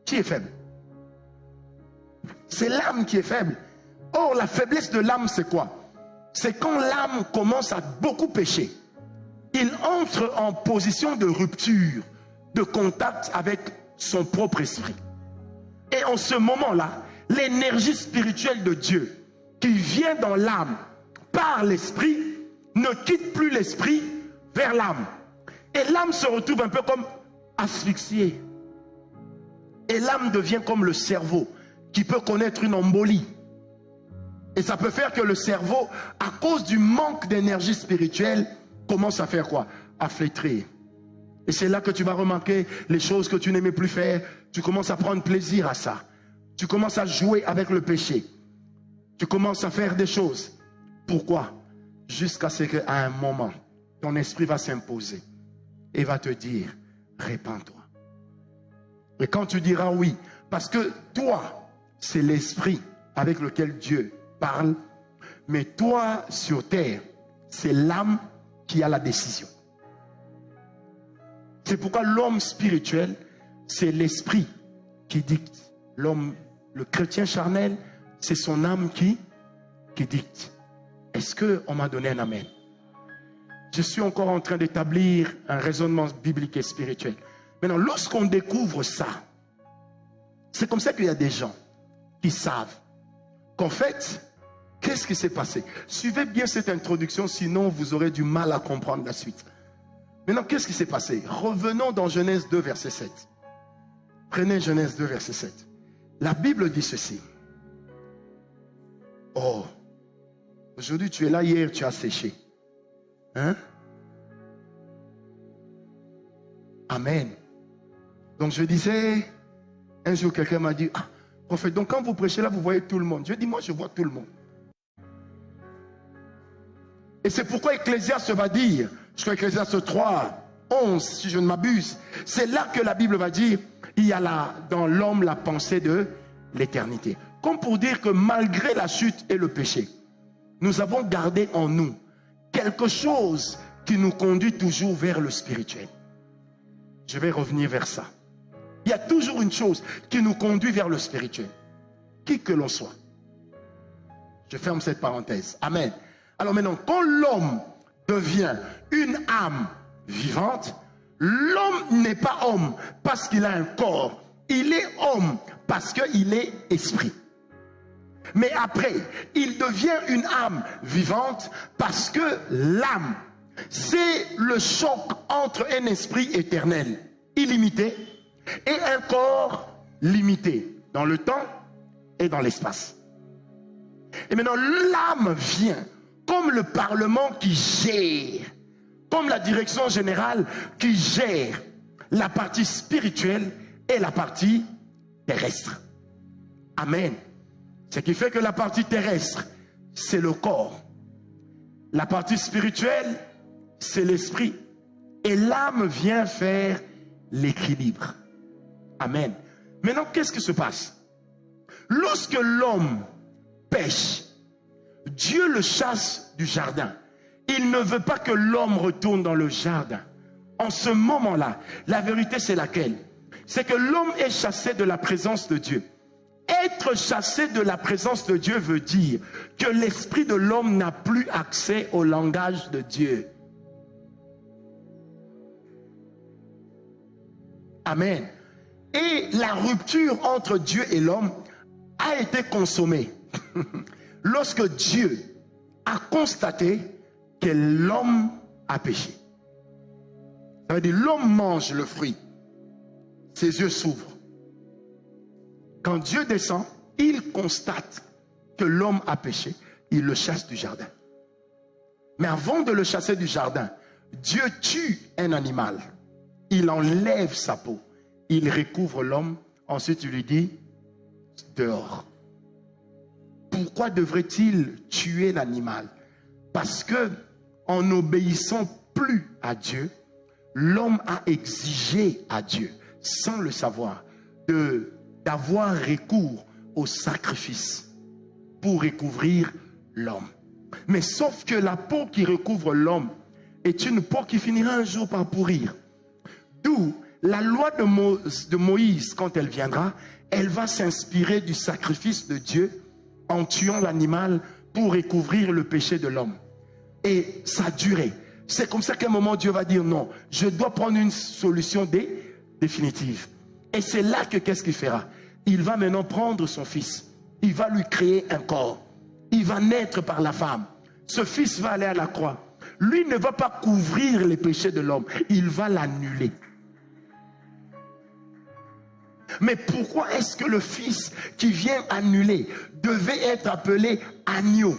Qui est faible? C'est l'âme qui est faible. Or, la faiblesse de l'âme, c'est quoi? C'est quand l'âme commence à beaucoup pécher. Il entre en position de rupture, de contact avec son propre esprit. Et en ce moment-là, l'énergie spirituelle de Dieu qui vient dans l'âme par l'esprit ne quitte plus l'esprit vers l'âme. Et l'âme se retrouve un peu comme asphyxié. Et l'âme devient comme le cerveau qui peut connaître une embolie. Et ça peut faire que le cerveau, à cause du manque d'énergie spirituelle, commence à faire quoi? À flétrir. Et c'est là que tu vas remarquer les choses que tu n'aimais plus faire. Tu commences à prendre plaisir à ça. Tu commences à jouer avec le péché. Tu commences à faire des choses. Pourquoi? Jusqu'à ce qu'à un moment, ton esprit va s'imposer et va te dire, répands-toi. Et quand tu diras oui, parce que toi, c'est l'esprit avec lequel Dieu parle, mais toi, sur terre, c'est l'âme qui a la décision. C'est pourquoi l'homme spirituel, c'est l'esprit qui dicte. L'homme, le chrétien charnel, c'est son âme qui dicte. Est-ce qu'on m'a donné un amen? Je suis encore en train d'établir un raisonnement biblique et spirituel. Maintenant, lorsqu'on découvre ça, c'est comme ça qu'il y a des gens qui savent qu'en fait, qu'est-ce qui s'est passé? Suivez bien cette introduction, sinon vous aurez du mal à comprendre la suite. Maintenant, qu'est-ce qui s'est passé? Revenons dans Genèse 2, verset 7. Prenez Genèse 2, verset 7. La Bible dit ceci. Oh, aujourd'hui tu es là, hier tu as séché. Hein? Amen. Donc je disais, un jour quelqu'un m'a dit, ah, prophète, donc quand vous prêchez là, vous voyez tout le monde. Je dis, moi je vois tout le monde. Et c'est pourquoi Ecclésiaste va dire, je crois Ecclésiaste 3, 11, si je ne m'abuse, c'est là que la Bible va dire, il y a là dans l'homme la pensée de l'éternité. Comme pour dire que malgré la chute et le péché, nous avons gardé en nous quelque chose qui nous conduit toujours vers le spirituel. Je vais revenir vers ça. Il y a toujours une chose qui nous conduit vers le spirituel, qui que l'on soit. Je ferme cette parenthèse. Amen. Alors maintenant, quand l'homme devient une âme vivante, l'homme n'est pas homme parce qu'il a un corps. Il est homme parce qu'il est esprit. Mais après, il devient une âme vivante parce que l'âme, c'est le choc entre un esprit éternel, illimité, et un corps limité dans le temps et dans l'espace. Et maintenant, l'âme vient comme le Parlement qui gère, comme la direction générale qui gère la partie spirituelle et la partie terrestre. Amen. Ce qui fait que la partie terrestre, c'est le corps. La partie spirituelle, c'est l'esprit. Et l'âme vient faire l'équilibre. Amen. Maintenant, qu'est-ce qui se passe? Lorsque l'homme pêche, Dieu le chasse du jardin. Il ne veut pas que l'homme retourne dans le jardin. En ce moment-là, la vérité c'est laquelle? C'est que l'homme est chassé de la présence de Dieu. Être chassé de la présence de Dieu veut dire que l'esprit de l'homme n'a plus accès au langage de Dieu. Amen. Et la rupture entre Dieu et l'homme a été consommée lorsque Dieu a constaté que l'homme a péché. Ça veut dire l'homme mange le fruit, ses yeux s'ouvrent. Quand Dieu descend, il constate que l'homme a péché, il le chasse du jardin. Mais avant de le chasser du jardin, Dieu tue un animal, il enlève sa peau, il recouvre l'homme, ensuite il lui dit dehors. Pourquoi devrait-il tuer l'animal? Parce que en n'obéissant plus à Dieu, l'homme a exigé à Dieu, sans le savoir, d'avoir recours au sacrifice pour recouvrir l'homme. Mais sauf que la peau qui recouvre l'homme est une peau qui finira un jour par pourrir. D'où la loi de Moïse, quand elle viendra, elle va s'inspirer du sacrifice de Dieu en tuant l'animal pour recouvrir le péché de l'homme. Et ça a duré. C'est comme ça qu'à un moment Dieu va dire non, je dois prendre une solution définitive. Et c'est là que qu'est-ce qu'il fera? Il va maintenant prendre son fils. Il va lui créer un corps. Il va naître par la femme. Ce fils va aller à la croix. Lui ne va pas couvrir les péchés de l'homme. Il va l'annuler. Mais pourquoi est-ce que le fils qui vient annuler devait être appelé agneau?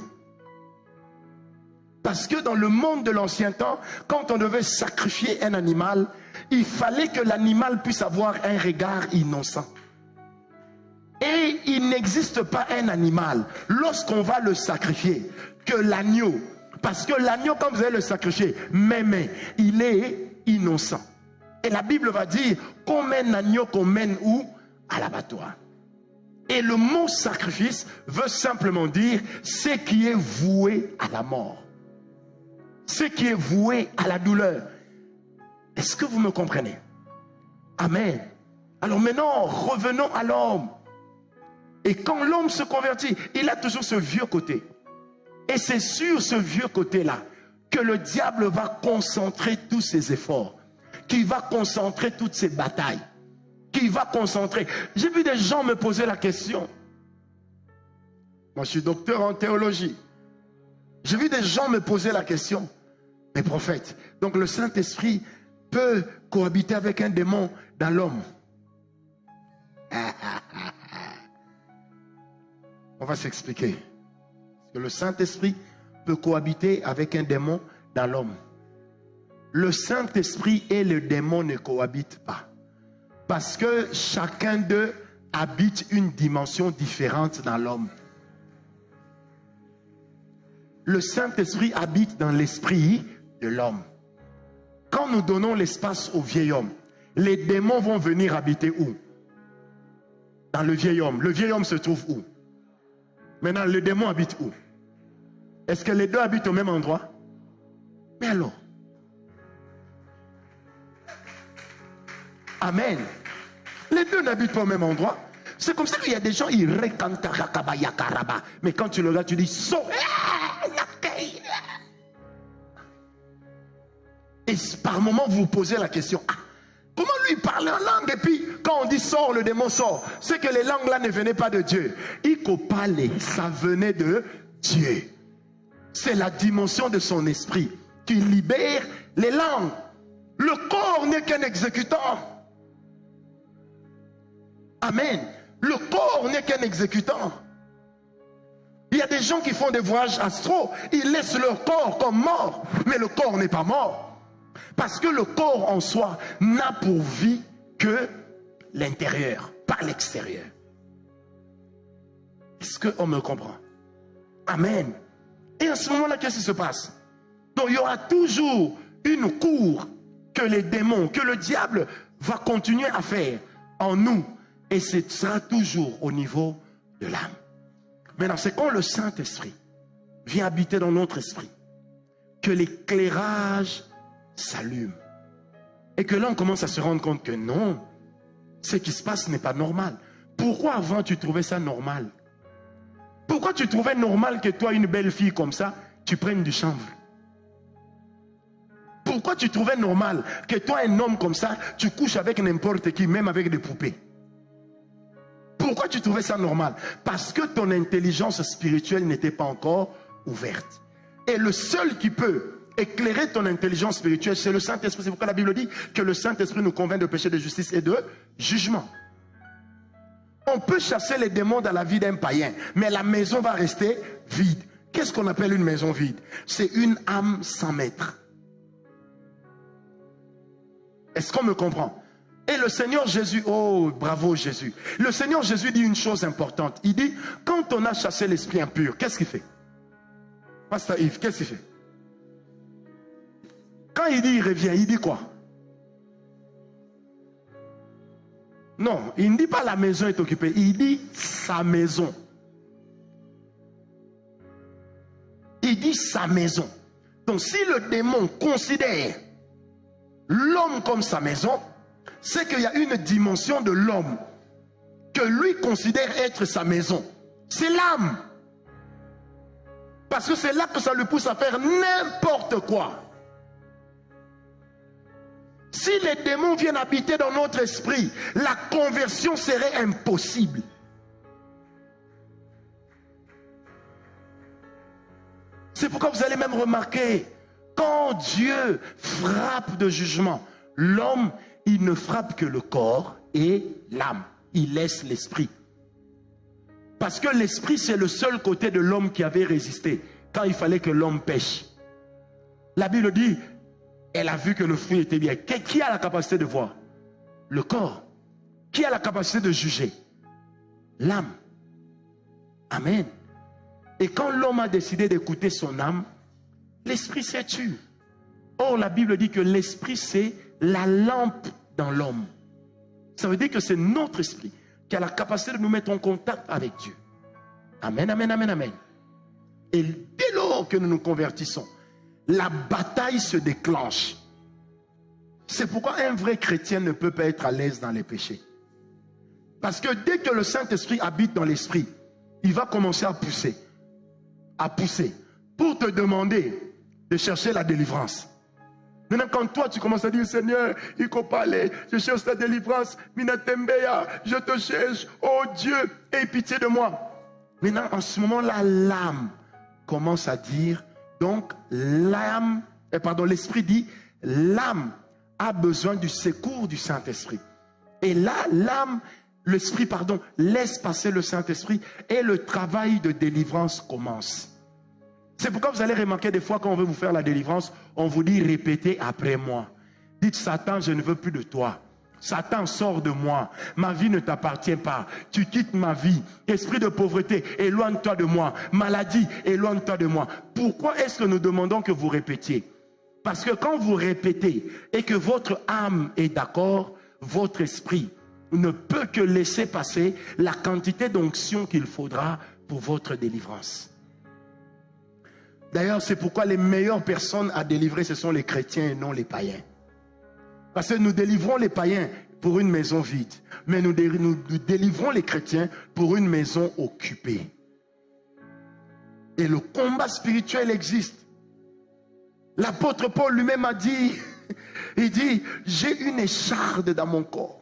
Parce que dans le monde de l'ancien temps, quand on devait sacrifier un animal, il fallait que l'animal puisse avoir un regard innocent. Et il n'existe pas un animal, lorsqu'on va le sacrifier, que l'agneau, parce que l'agneau, quand vous allez le sacrifier, même il est innocent. Et la Bible va dire qu'on mène l'agneau, qu'on mène où? À l'abattoir. Et le mot sacrifice veut simplement dire ce qui est voué à la mort. Ce qui est voué à la douleur. Est-ce que vous me comprenez? Amen. Alors maintenant, revenons à l'homme. Et quand l'homme se convertit, il a toujours ce vieux côté. Et c'est sur ce vieux côté-là que le diable va concentrer tous ses efforts, qu'il va concentrer toutes ses batailles, qu'il va concentrer. J'ai vu des gens me poser la question. Moi, je suis docteur en théologie. J'ai vu des gens me poser la question. Mais prophète, donc le Saint-Esprit peut cohabiter avec un démon dans l'homme. On va s'expliquer. Parce que le Saint-Esprit peut cohabiter avec un démon dans l'homme. Le Saint-Esprit et le démon ne cohabitent pas. Parce que chacun d'eux habite une dimension différente dans l'homme. Le Saint-Esprit habite dans l'esprit de l'homme. Quand nous donnons l'espace au vieil homme, les démons vont venir habiter où? Dans le vieil homme. Le vieil homme se trouve où? Maintenant, le démon habite où? Est-ce que les deux habitent au même endroit? Mais alors? Amen. Les deux n'habitent pas au même endroit. C'est comme ça qu'il y a des gens, ils recantent. Mais quand tu le regardes, tu dis, so. Et par moment, vous vous posez la question, comment lui parler en langue? Et puis, quand on dit sort, le démon sort. C'est que les langues là ne venaient pas de Dieu. Ikopale, ça venait de Dieu. C'est la dimension de son esprit qui libère les langues. Le corps n'est qu'un exécutant. Amen. Le corps n'est qu'un exécutant. Il y a des gens qui font des voyages astraux. Ils laissent leur corps comme mort. Mais le corps n'est pas mort. Parce que le corps en soi n'a pour vie que l'intérieur, pas l'extérieur. Est-ce qu'on me comprend? Amen. Et à ce moment-là, qu'est-ce qui se passe? Donc il y aura toujours une cour que les démons, que le diable va continuer à faire en nous. Et ce sera toujours au niveau de l'âme. Maintenant, c'est quand le Saint-Esprit vient habiter dans notre esprit que l'éclairage s'allume. Et que là, on commence à se rendre compte que non, ce qui se passe n'est pas normal. Pourquoi avant tu trouvais ça normal? Pourquoi tu trouvais normal que toi, une belle fille comme ça, tu prennes du chanvre? Pourquoi tu trouvais normal que toi, un homme comme ça, tu couches avec n'importe qui, même avec des poupées? Pourquoi tu trouvais ça normal? Parce que ton intelligence spirituelle n'était pas encore ouverte. Et le seul qui peut éclairer ton intelligence spirituelle, c'est le Saint-Esprit. C'est pourquoi la Bible dit que le Saint-Esprit nous convainc de péché, de justice et de jugement. On peut chasser les démons dans la vie d'un païen, mais la maison va rester vide. Qu'est-ce qu'on appelle une maison vide? C'est une âme sans maître. Est-ce qu'on me comprend? Et le Seigneur Jésus, oh bravo Jésus. Le Seigneur Jésus dit une chose importante. Il dit, quand on a chassé l'esprit impur, qu'est-ce qu'il fait? Pasteur Yves, qu'est-ce qu'il fait? Quand il dit il revient, il dit quoi? Non, il ne dit pas la maison est occupée, il dit sa maison. Il dit sa maison. Donc si le démon considère l'homme comme sa maison, c'est qu'il y a une dimension de l'homme que lui considère être sa maison. C'est l'âme. Parce que c'est là que ça le pousse à faire n'importe quoi. Si les démons viennent habiter dans notre esprit, la conversion serait impossible. C'est pourquoi vous allez même remarquer, quand Dieu frappe de jugement, l'homme, il ne frappe que le corps et l'âme. il laisse l'esprit. Parce que l'esprit, c'est le seul côté de l'homme qui avait résisté quand il fallait que l'homme pêche. La Bible dit, elle a vu que le fruit était bien. Qui a la capacité de voir? Le corps. Qui a la capacité de juger? L'âme. Amen. Et quand l'homme a décidé d'écouter son âme, l'esprit s'est tué. Or, la Bible dit que l'esprit, c'est la lampe dans l'homme. Ça veut dire que c'est notre esprit qui a la capacité de nous mettre en contact avec Dieu. Amen, amen, amen, amen. Et dès lors que nous nous convertissons, la bataille se déclenche. C'est pourquoi un vrai chrétien ne peut pas être à l'aise dans les péchés. Parce que dès que le Saint-Esprit habite dans l'esprit, il va commencer à pousser, pour te demander de chercher la délivrance. Maintenant, quand toi, tu commences à dire, Seigneur, il faut parler, je cherche la délivrance, Minatembeya, je te cherche, oh Dieu, aie pitié de moi. Maintenant, en ce moment-là, l'âme commence à dire, donc l'esprit dit, l'âme a besoin du secours du Saint-Esprit. Et là, l'esprit, laisse passer le Saint-Esprit et le travail de délivrance commence. C'est pourquoi vous allez remarquer des fois quand on veut vous faire la délivrance, on vous dit répétez après moi. Dites Satan, je ne veux plus de toi. Satan, sors de moi. Ma vie ne t'appartient pas. Tu quittes ma vie. Esprit de pauvreté, éloigne-toi de moi. Maladie, éloigne-toi de moi. Pourquoi est-ce que nous demandons que vous répétiez? Parce que quand vous répétez et que votre âme est d'accord, votre esprit ne peut que laisser passer la quantité d'onction qu'il faudra pour votre délivrance. D'ailleurs, c'est pourquoi les meilleures personnes à délivrer, ce sont les chrétiens et non les païens. Parce que nous délivrons les païens pour une maison vide, mais nous délivrons les chrétiens pour une maison occupée. Et le combat spirituel existe. L'apôtre Paul lui-même a dit, il dit, j'ai une écharde dans mon corps.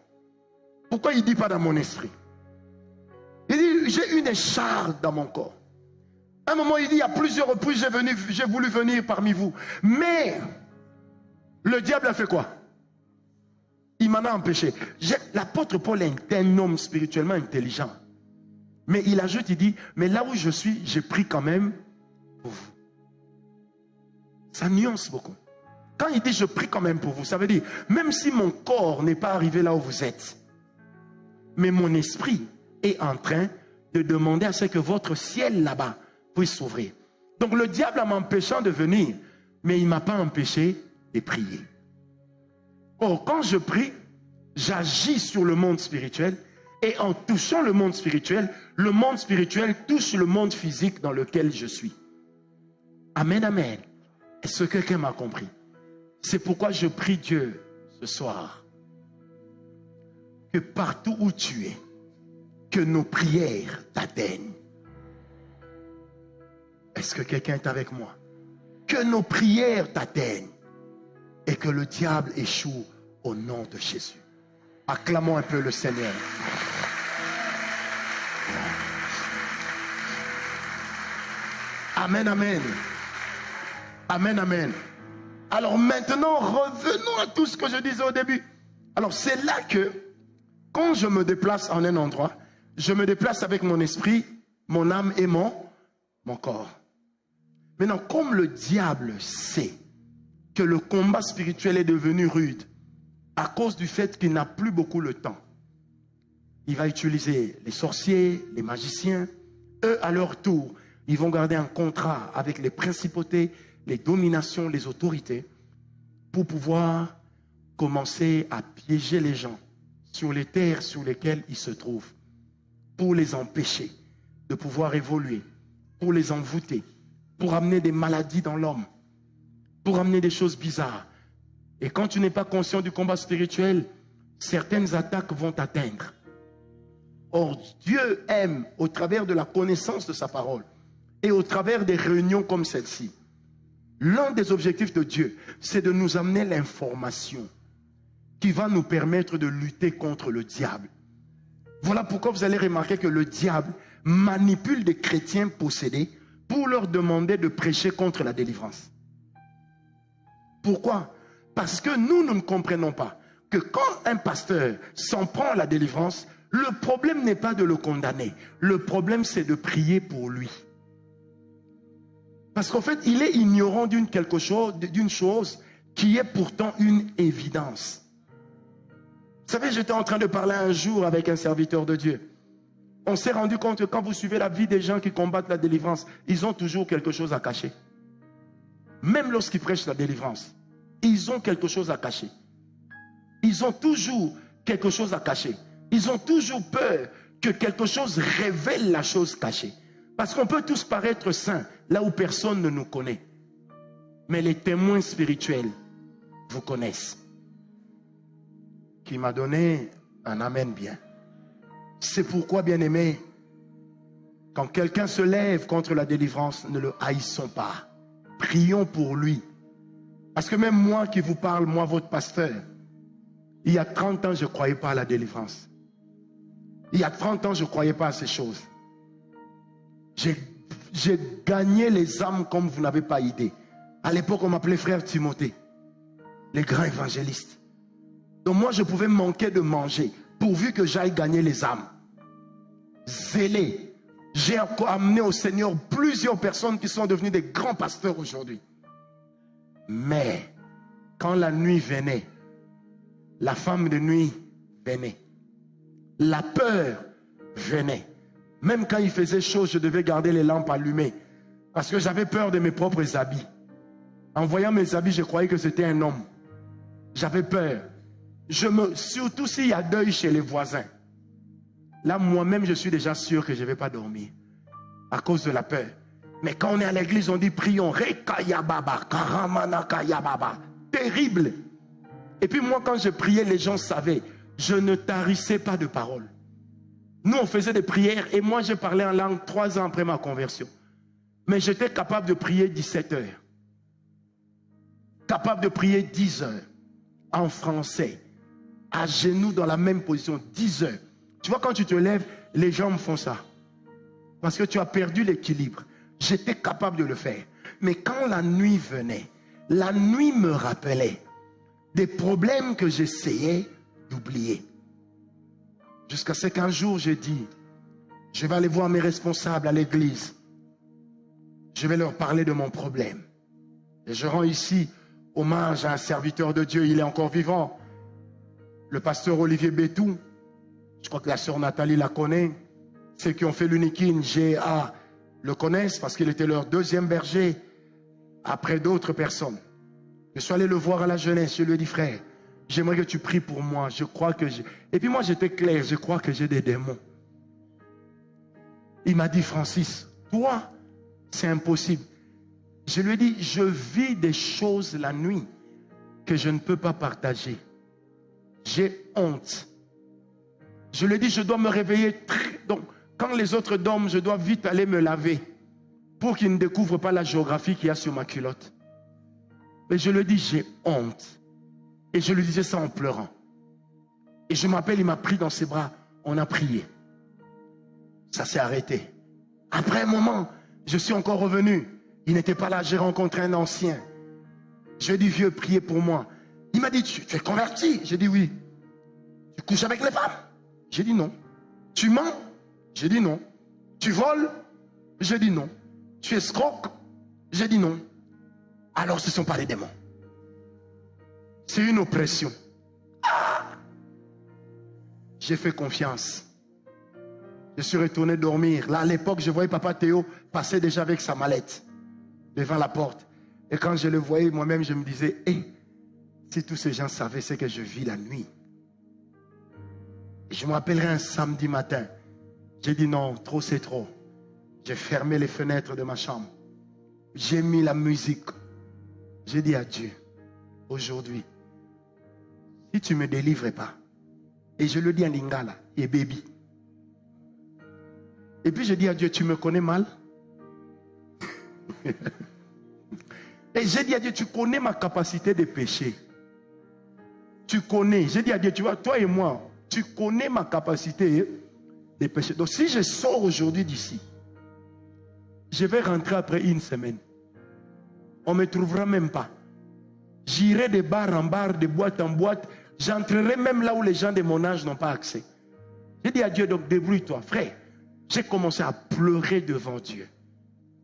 Pourquoi il ne dit pas dans mon esprit? Il dit, j'ai une écharde dans mon corps. À un moment, il dit, à plusieurs reprises, j'ai voulu venir parmi vous. Mais, le diable a fait quoi? Il m'en a empêché. L'apôtre Paul est un homme spirituellement intelligent. Mais il ajoute, il dit, mais là où je suis, j'ai pris quand même pour vous. Ça nuance beaucoup. Quand il dit, je prie quand même pour vous, ça veut dire, même si mon corps n'est pas arrivé là où vous êtes, mais mon esprit est en train de demander à ce que votre ciel là-bas puisse s'ouvrir. Donc le diable en m'empêchant de venir, mais il ne m'a pas empêché de prier. Or, quand je prie, j'agis sur le monde spirituel et en touchant le monde spirituel touche le monde physique dans lequel je suis. Amen, amen. Est-ce que quelqu'un m'a compris? C'est pourquoi je prie Dieu ce soir que partout où tu es, que nos prières t'atteignent. Est-ce que quelqu'un est avec moi? Que nos prières t'atteignent et que le diable échoue au nom de Jésus. Acclamons un peu le Seigneur. Amen, amen. Amen, amen. Alors maintenant, revenons à tout ce que je disais au début. Alors c'est là que, quand je me déplace en un endroit, je me déplace avec mon esprit, mon âme et mon corps. Maintenant, comme le diable sait que le combat spirituel est devenu rude à cause du fait qu'il n'a plus beaucoup le temps, il va utiliser les sorciers, les magiciens. Eux, à leur tour, ils vont garder un contrat avec les principautés, les dominations, les autorités, pour pouvoir commencer à piéger les gens sur les terres sur lesquelles ils se trouvent, pour les empêcher de pouvoir évoluer, pour les envoûter, pour amener des maladies dans l'homme, pour amener des choses bizarres. Et quand tu n'es pas conscient du combat spirituel, certaines attaques vont t'atteindre. Or, Dieu aime, au travers de la connaissance de sa parole, et au travers des réunions comme celle-ci, l'un des objectifs de Dieu, c'est de nous amener l'information qui va nous permettre de lutter contre le diable. Voilà pourquoi vous allez remarquer que le diable manipule des chrétiens possédés pour leur demander de prêcher contre la délivrance. Pourquoi? Parce que nous ne comprenons pas que quand un pasteur s'en prend à la délivrance, Le problème n'est pas de le condamner. Le problème, c'est de prier pour lui. Parce qu'en fait, il est ignorant d'une chose qui est pourtant une évidence. Vous savez, j'étais en train de parler un jour avec un serviteur de Dieu. On s'est rendu compte que quand vous suivez la vie des gens qui combattent la délivrance, ils ont toujours quelque chose à cacher. Même lorsqu'ils prêchent la délivrance, ils ont quelque chose à cacher. Ils ont toujours quelque chose à cacher. Ils ont toujours peur que quelque chose révèle la chose cachée. Parce qu'on peut tous paraître saints là où personne ne nous connaît. Mais les témoins spirituels vous connaissent. Qui m'a donné un amen bien. C'est pourquoi, bien-aimés, quand quelqu'un se lève contre la délivrance, ne le haïssons pas. Prions pour lui. Parce que même moi qui vous parle, moi votre pasteur, il y a 30 ans, je ne croyais pas à la délivrance. Il y a 30 ans, je ne croyais pas à ces choses. J'ai gagné les âmes comme vous n'avez pas idée. À l'époque, on m'appelait frère Timothée, les grands évangélistes. Donc moi, je pouvais manquer de manger, pourvu que j'aille gagner les âmes. Zélé. J'ai amené au Seigneur plusieurs personnes qui sont devenues des grands pasteurs aujourd'hui. Mais, quand la nuit venait, la femme de nuit venait. La peur venait. Même quand il faisait chaud, je devais garder les lampes allumées. Parce que j'avais peur de mes propres habits. En voyant mes habits, je croyais que c'était un homme. J'avais peur. Surtout s'il y a deuil chez les voisins. Là, moi-même, je suis déjà sûr que je ne vais pas dormir. À cause de la peur. Mais quand on est à l'église, on dit prions. Rekayababa, karamanakayababa. Terrible. Et puis moi, quand je priais, les gens savaient. Je ne tarissais pas de paroles. Nous, on faisait des prières. Et moi, je parlais en langue 3 ans après ma conversion. Mais j'étais capable de prier 17 heures. Capable de prier 10 heures. En français. À genoux dans la même position. 10 heures. Tu vois, quand tu te lèves, les jambes font ça. Parce que tu as perdu l'équilibre. J'étais capable de le faire. Mais quand la nuit venait, la nuit me rappelait des problèmes que j'essayais d'oublier. Jusqu'à ce qu'un jour, j'ai dit, je vais aller voir mes responsables à l'église. Je vais leur parler de mon problème. Et je rends ici hommage à un serviteur de Dieu, il est encore vivant. Le pasteur Olivier Bétou. Je crois que la sœur Nathalie la connaît. Ceux qui ont fait l'Unikin, GA, le connaissent parce qu'il était leur deuxième berger après d'autres personnes. Je suis allé le voir à la jeunesse. Je lui ai dit, frère, j'aimerais que tu pries pour moi. Je crois que j'ai... Et puis moi, j'étais clair. Je crois que j'ai des démons. Il m'a dit, Francis, toi, c'est impossible. Je lui ai dit, je vis des choses la nuit que je ne peux pas partager. J'ai honte. Je lui ai dit, je dois me réveiller. Donc, quand les autres dorment, je dois vite aller me laver pour qu'ils ne découvrent pas la géographie qu'il y a sur ma culotte. Mais je lui ai dit, j'ai honte. Et je lui disais ça en pleurant. Et je m'appelle, il m'a pris dans ses bras. On a prié. Ça s'est arrêté. Après un moment, je suis encore revenu. Il n'était pas là, j'ai rencontré un ancien. Je lui ai dit, vieux, priez pour moi. Il m'a dit, tu es converti? J'ai dit oui. Tu couches avec les femmes? J'ai dit non. Tu mens? J'ai dit non. Tu voles? J'ai dit non. Tu escroques? J'ai dit non. Alors ce ne sont pas les démons. C'est une oppression. Ah! J'ai fait confiance. Je suis retourné dormir. Là, à l'époque, je voyais papa Théo passer déjà avec sa mallette devant la porte. Et quand je le voyais, moi-même, je me disais, si tous ces gens savaient ce que je vis la nuit. Et je me rappellerai un samedi matin. J'ai dit non, trop c'est trop. J'ai fermé les fenêtres de ma chambre. J'ai mis la musique. J'ai dit à Dieu, aujourd'hui, si tu ne me délivres pas, et je le dis en lingala, et baby. Et puis je dis à Dieu, tu me connais mal? Et j'ai dit à Dieu, tu connais ma capacité de pécher. Tu connais. J'ai dit à Dieu, tu vois, toi et moi, tu connais ma capacité de pécher. Donc si je sors aujourd'hui d'ici, je vais rentrer après une semaine. On ne me trouvera même pas. J'irai de bar en bar, de boîte en boîte. J'entrerai même là où les gens de mon âge n'ont pas accès. J'ai dit à Dieu, donc débrouille-toi. Frère, j'ai commencé à pleurer devant Dieu.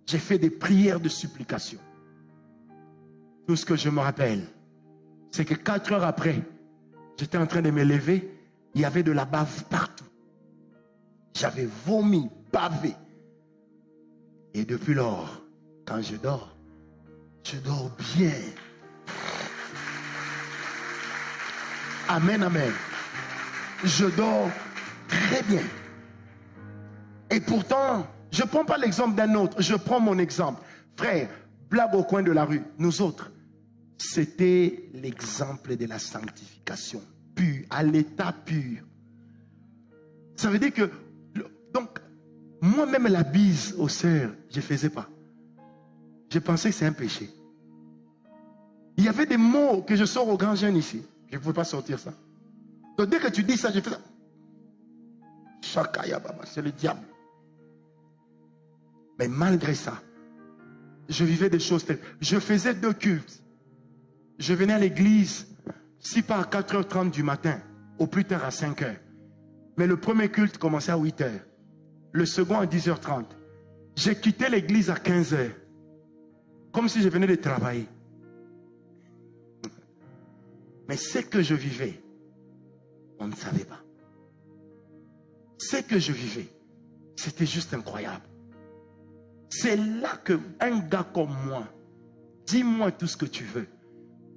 J'ai fait des prières de supplication. Tout ce que je me rappelle, c'est que 4 heures après, j'étais en train de me lever, il y avait de la bave partout. J'avais vomi, bavé. Et depuis lors, quand je dors bien. Amen, amen. Je dors très bien. Et pourtant, je ne prends pas l'exemple d'un autre, je prends mon exemple. Frère, blague au coin de la rue, nous autres, c'était l'exemple de la sanctification pure, à l'état pur. Ça veut dire que, donc, moi-même la bise aux sœurs, je ne faisais pas. Je pensais que c'est un péché. Il y avait des mots que je sors aux grands jeunes ici. Je ne pouvais pas sortir ça. Donc dès que tu dis ça, je fais ça. Shakaya Baba, c'est le diable. Mais malgré ça, je vivais des choses telles. Je faisais 2 cultes. Je venais à l'église, si pas à 4h30 du matin, au plus tard à 5h. Mais le premier culte commençait à 8h. Le second à 10h30. J'ai quitté l'église à 15h. Comme si je venais de travailler. Mais ce que je vivais, on ne savait pas. Ce que je vivais, c'était juste incroyable. C'est là qu'un gars comme moi, dis-moi tout ce que tu veux.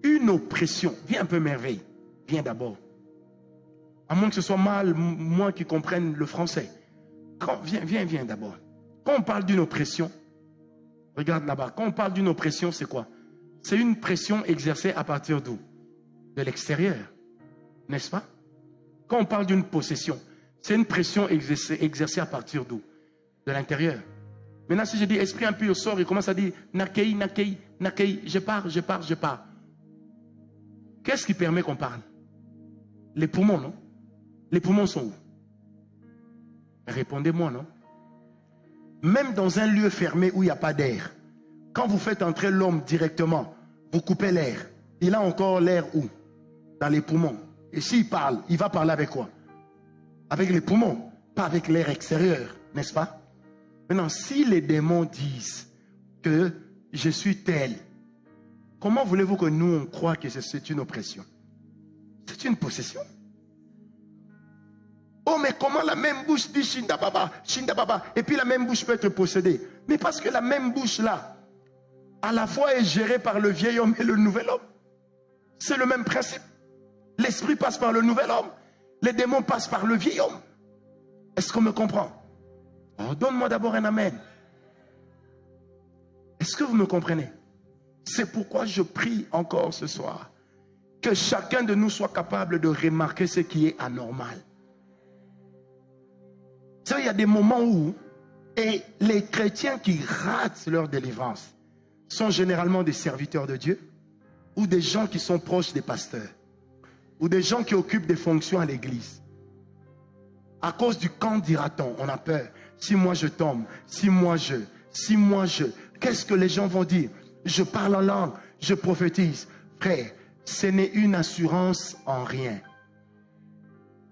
Une oppression, viens un peu merveille, viens d'abord. À moins que ce soit mal, moi qui comprenne le français. Viens d'abord. Quand on parle d'une oppression, regarde là-bas, quand on parle d'une oppression, c'est quoi? C'est une pression exercée à partir d'où? De l'extérieur, n'est-ce pas? Quand on parle d'une possession, c'est une pression exercée à partir d'où? De l'intérieur. Maintenant, si je dis esprit impur sort, il commence à dire Nakei, Nakei, Nakei, je pars. Qu'est-ce qui permet qu'on parle? Les poumons, non? Les poumons sont où? Répondez-moi, non? Même dans un lieu fermé où il n'y a pas d'air, quand vous faites entrer l'homme directement, vous coupez l'air. Il a encore l'air où? Dans les poumons. Et s'il parle, il va parler avec quoi? Avec les poumons, pas avec l'air extérieur, n'est-ce pas? Maintenant, si les démons disent que je suis tel, comment voulez-vous que nous, on croit que c'est une oppression? C'est une possession. Oh, mais comment la même bouche dit Shinda Baba, et puis la même bouche peut être possédée? Mais parce que la même bouche là, à la fois est gérée par le vieil homme et le nouvel homme. C'est le même principe. L'esprit passe par le nouvel homme. Les démons passent par le vieil homme. Est-ce qu'on me comprend? Oh, donne-moi d'abord un amen. Est-ce que vous me comprenez? C'est pourquoi je prie encore ce soir que chacun de nous soit capable de remarquer ce qui est anormal. Vous savez, il y a des moments où, et les chrétiens qui ratent leur délivrance sont généralement des serviteurs de Dieu ou des gens qui sont proches des pasteurs ou des gens qui occupent des fonctions à l'église. À cause du quand dira-t-on, on a peur. Si moi je tombe, si moi je, qu'est-ce que les gens vont dire? Je parle en langue, je prophétise. Frère, ce n'est une assurance en rien.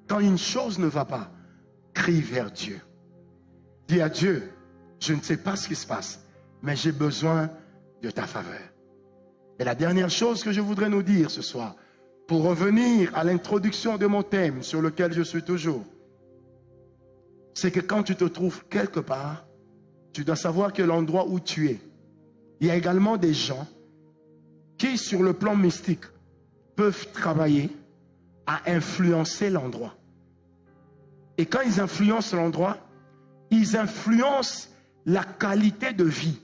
Quand une chose ne va pas, crie vers Dieu. Dis à Dieu, je ne sais pas ce qui se passe, mais j'ai besoin de ta faveur. Et la dernière chose que je voudrais nous dire ce soir, pour revenir à l'introduction de mon thème sur lequel je suis toujours, c'est que quand tu te trouves quelque part, tu dois savoir que l'endroit où tu es, il y a également des gens qui, sur le plan mystique, peuvent travailler à influencer l'endroit. Et quand ils influencent l'endroit, ils influencent la qualité de vie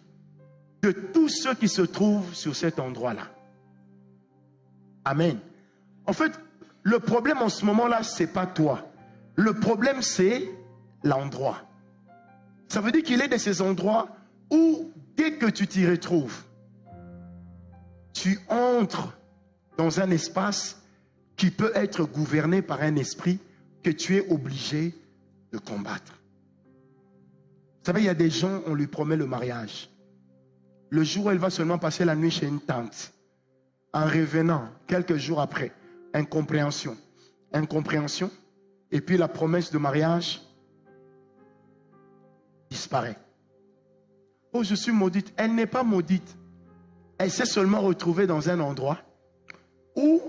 de tous ceux qui se trouvent sur cet endroit-là. Amen. En fait, le problème en ce moment-là, ce n'est pas toi. Le problème, c'est l'endroit. Ça veut dire qu'il est de ces endroits où, dès que tu t'y retrouves, tu entres dans un espace qui peut être gouverné par un esprit que tu es obligé de combattre. Vous savez, il y a des gens, on lui promet le mariage. Le jour où elle va seulement passer la nuit chez une tante, en revenant quelques jours après, incompréhension. Incompréhension, et puis la promesse de mariage disparaît. Oh, je suis maudite. Elle n'est pas maudite. Elle s'est seulement retrouvée dans un endroit où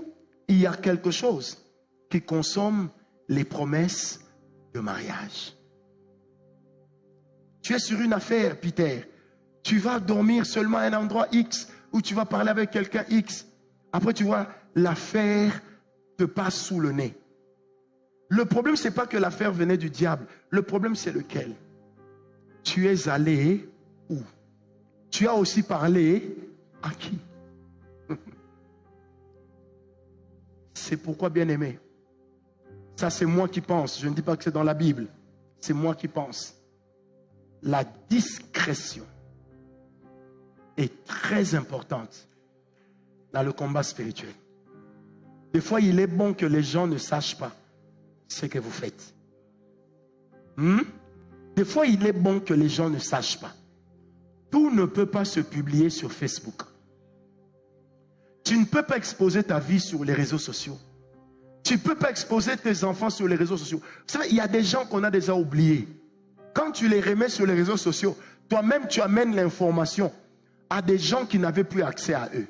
il y a quelque chose qui consomme les promesses de mariage. Tu es sur une affaire, Peter. Tu vas dormir seulement à un endroit X où tu vas parler avec quelqu'un X. Après, tu vois, l'affaire te passe sous le nez. Le problème, ce n'est pas que l'affaire venait du diable. Le problème, c'est lequel? Tu es allé où? Tu as aussi parlé à qui? C'est pourquoi, bien-aimé, ça c'est moi qui pense. Je ne dis pas que c'est dans la Bible. C'est moi qui pense. La discrétion est très importante dans le combat spirituel. Des fois, il est bon que les gens ne sachent pas ce que vous faites. Des fois, il est bon que les gens ne sachent pas. Tout ne peut pas se publier sur Facebook. Tu ne peux pas exposer ta vie sur les réseaux sociaux. Tu ne peux pas exposer tes enfants sur les réseaux sociaux. Vous savez, il y a des gens qu'on a déjà oubliés. Quand tu les remets sur les réseaux sociaux, toi-même, tu amènes l'information à des gens qui n'avaient plus accès à eux.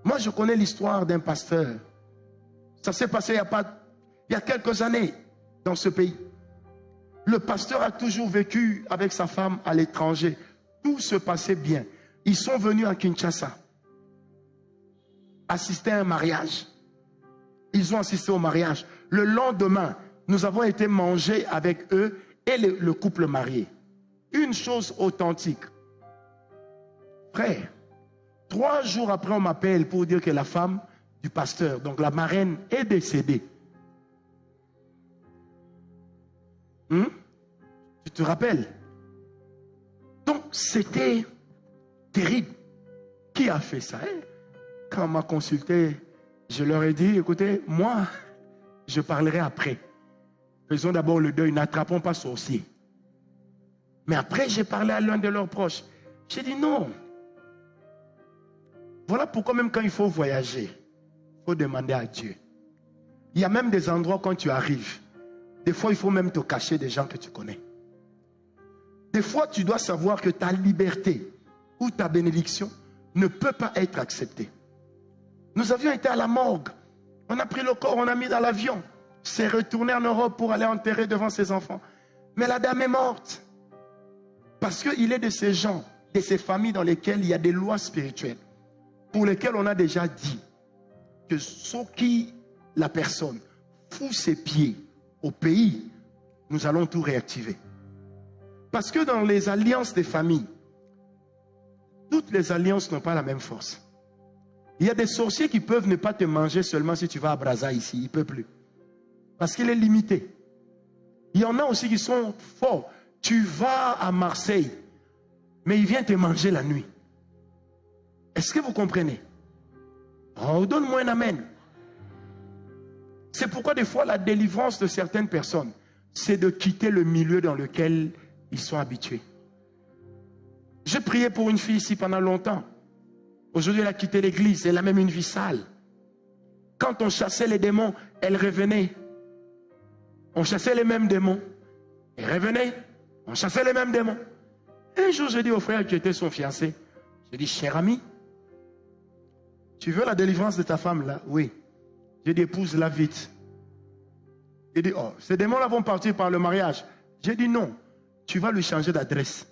Moi, je connais l'histoire d'un pasteur. Ça s'est passé il y a quelques années dans ce pays. Le pasteur a toujours vécu avec sa femme à l'étranger. Tout se passait bien. Ils sont venus à Kinshasa assister à un mariage. Ils ont assisté au mariage. Le lendemain, nous avons été manger avec eux et le couple marié. Une chose authentique. Frère, 3 jours après, on m'appelle pour dire que la femme du pasteur, donc la marraine, est décédée. Tu te rappelles? Donc, c'était terrible. Qui a fait ça? Quand on m'a consulté, je leur ai dit, écoutez, moi, je parlerai après. Faisons d'abord le deuil, n'attrapons pas sorcier. Mais après, j'ai parlé à l'un de leurs proches. J'ai dit non. Voilà pourquoi même quand il faut voyager, il faut demander à Dieu. Il y a même des endroits quand tu arrives. Des fois, il faut même te cacher des gens que tu connais. Des fois, tu dois savoir que ta liberté ou ta bénédiction ne peut pas être acceptée. Nous avions été à la morgue. On a pris le corps, on a mis dans l'avion. C'est retourné en Europe pour aller enterrer devant ses enfants. Mais la dame est morte. Parce qu'il est de ces gens, de ces familles dans lesquelles il y a des lois spirituelles. Pour lesquelles on a déjà dit que ce qui la personne fout ses pieds au pays, nous allons tout réactiver. Parce que dans les alliances des familles, toutes les alliances n'ont pas la même force. Il y a des sorciers qui peuvent ne pas te manger seulement si tu vas à Brazza ici. Il ne peut plus. Parce qu'il est limité. Il y en a aussi qui sont forts. Tu vas à Marseille, mais il vient te manger la nuit. Est-ce que vous comprenez? Oh, donne-moi un amen. C'est pourquoi des fois la délivrance de certaines personnes, c'est de quitter le milieu dans lequel ils sont habitués. J'ai prié pour une fille ici pendant longtemps. Aujourd'hui, elle a quitté l'église. Elle a même une vie sale. Quand on chassait les démons, elle revenait. On chassait les mêmes démons. Elle revenait. On chassait les mêmes démons. Et un jour, j'ai dit au frère qui était son fiancé, j'ai dit, cher ami, tu veux la délivrance de ta femme là? Oui. J'ai dit, épouse-la vite. Il dit, oh, ces démons-là vont partir par le mariage. J'ai dit, non. Tu vas lui changer d'adresse.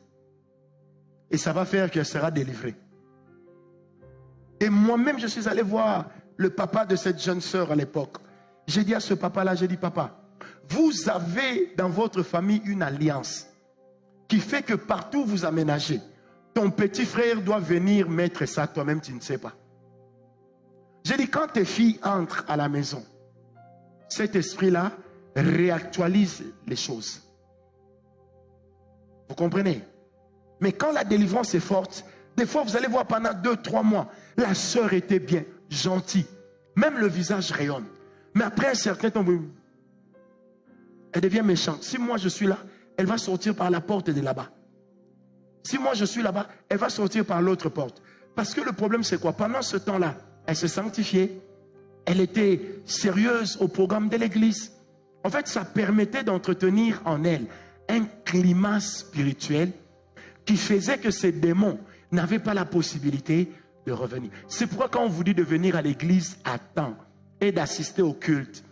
Et ça va faire qu'elle sera délivrée. Et moi-même, je suis allé voir le papa de cette jeune sœur à l'époque. J'ai dit à ce papa-là, j'ai dit, papa, vous avez dans votre famille une alliance qui fait que partout où vous aménagez, ton petit frère doit venir mettre ça, toi-même tu ne sais pas. J'ai dit, quand tes filles entrent à la maison, cet esprit-là réactualise les choses. Vous comprenez? Mais quand la délivrance est forte, des fois vous allez voir pendant 2-3 mois, la sœur était bien, gentille. Même le visage rayonne. Mais après un certain temps, elle devient méchante. Si moi je suis là, elle va sortir par la porte de là-bas. Si moi je suis là-bas, elle va sortir par l'autre porte. Parce que le problème c'est quoi? Pendant ce temps-là, elle se sanctifiait. Elle était sérieuse au programme de l'église. En fait, ça permettait d'entretenir en elle un climat spirituel qui faisait que ces démons n'avaient pas la possibilité de revenir. C'est pourquoi quand on vous dit de venir à l'église à temps et d'assister au culte,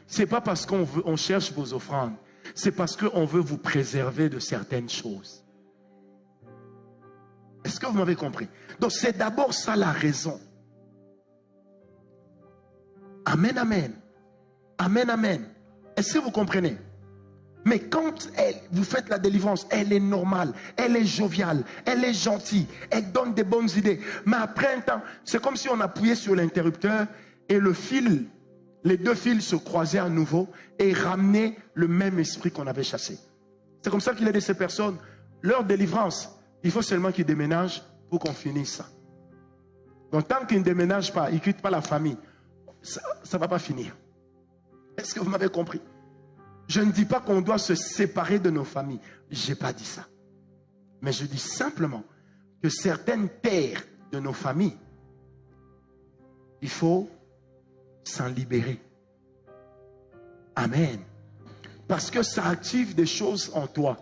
c'est pas parce on cherche vos offrandes, c'est parce qu'on veut vous préserver de certaines choses. Est-ce que vous m'avez compris? Donc c'est d'abord ça la raison. Amen, amen. Amen, amen. Est-ce que vous comprenez? Mais quand vous faites la délivrance, elle est normale, elle est joviale, elle est gentille, elle donne des bonnes idées. Mais après un temps, c'est comme si on appuyait sur l'interrupteur et le fil, les deux fils se croisaient à nouveau et ramenaient le même esprit qu'on avait chassé. C'est comme ça qu'il est de ces personnes. Leur délivrance, il faut seulement qu'ils déménagent pour qu'on finisse ça. Donc tant qu'ils ne déménagent pas, ils ne quittent pas la famille, ça ne va pas finir. Est-ce que vous m'avez compris? Je ne dis pas qu'on doit se séparer de nos familles. Je n'ai pas dit ça. Mais je dis simplement que certaines terres de nos familles, il faut s'en libérer. Amen. Parce que ça active des choses en toi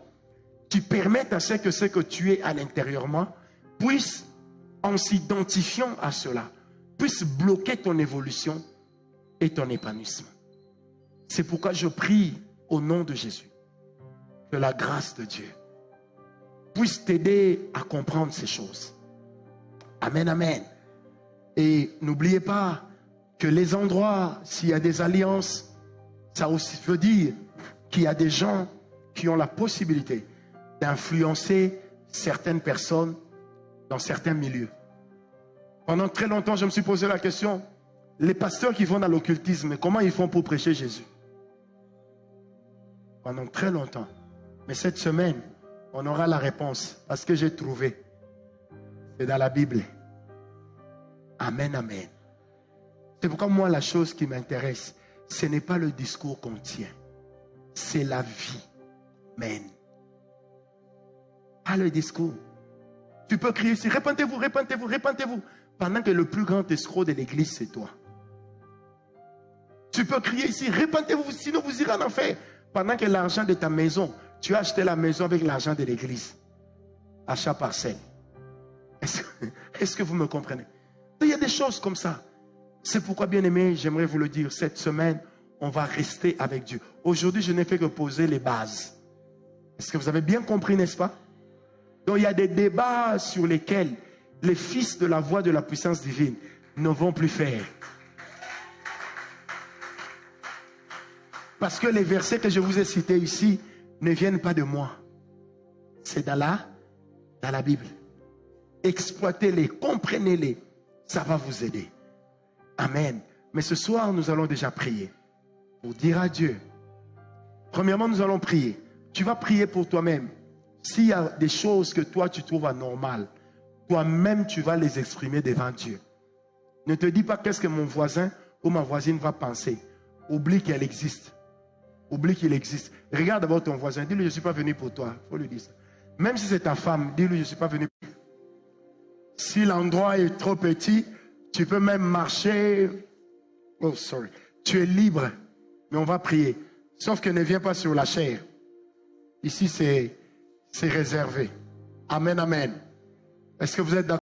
qui permettent à ce que tu es à l'intérieurement puisse, en s'identifiant à cela, puisse bloquer ton évolution et ton épanouissement. C'est pourquoi je prie au nom de Jésus que la grâce de Dieu puisse t'aider à comprendre ces choses. Amen, amen. Et n'oubliez pas que les endroits, s'il y a des alliances, ça aussi veut dire qu'il y a des gens qui ont la possibilité d'influencer certaines personnes dans certains milieux. Pendant très longtemps, je me suis posé la question, les pasteurs qui vont dans l'occultisme, comment ils font pour prêcher Jésus? Pendant très longtemps. Mais cette semaine, on aura la réponse parce que j'ai trouvé. C'est dans la Bible. Amen, amen. C'est pourquoi moi, la chose qui m'intéresse, ce n'est pas le discours qu'on tient. C'est la vie. Amen. Pas le discours. Tu peux crier ici, répentez-vous, répentez-vous, répentez-vous. Pendant que le plus grand escroc de l'église, c'est toi. Tu peux crier ici, répentez-vous, sinon vous irez en enfer. Pendant que l'argent de ta maison, tu as acheté la maison avec l'argent de l'église. Achat parcelle. Est-ce que vous me comprenez? Il y a des choses comme ça. C'est pourquoi, bien aimé, j'aimerais vous le dire, cette semaine, on va rester avec Dieu. Aujourd'hui, je n'ai fait que poser les bases. Est-ce que vous avez bien compris, n'est-ce pas? Donc, il y a des débats sur lesquels les fils de la voix de la puissance divine ne vont plus faire. Parce que les versets que je vous ai cités ici ne viennent pas de moi. C'est dans la Bible. Exploitez-les, comprenez-les. Ça va vous aider. Amen. Mais ce soir, nous allons déjà prier. Pour dire à Dieu. Premièrement, nous allons prier. Tu vas prier pour toi-même. S'il y a des choses que toi, tu trouves anormales, toi-même, tu vas les exprimer devant Dieu. Ne te dis pas qu'est-ce que mon voisin ou ma voisine va penser. Oublie qu'elle existe. Oublie qu'il existe. Regarde d'abord ton voisin. Dis-lui, je ne suis pas venu pour toi. Il faut lui dire ça. Même si c'est ta femme, dis-lui, je ne suis pas venu pour toi. Si l'endroit est trop petit, tu peux même marcher. Oh, sorry. Tu es libre. Mais on va prier. Sauf que ne viens pas sur la chair. Ici, c'est réservé. Amen, amen. Est-ce que vous êtes d'accord?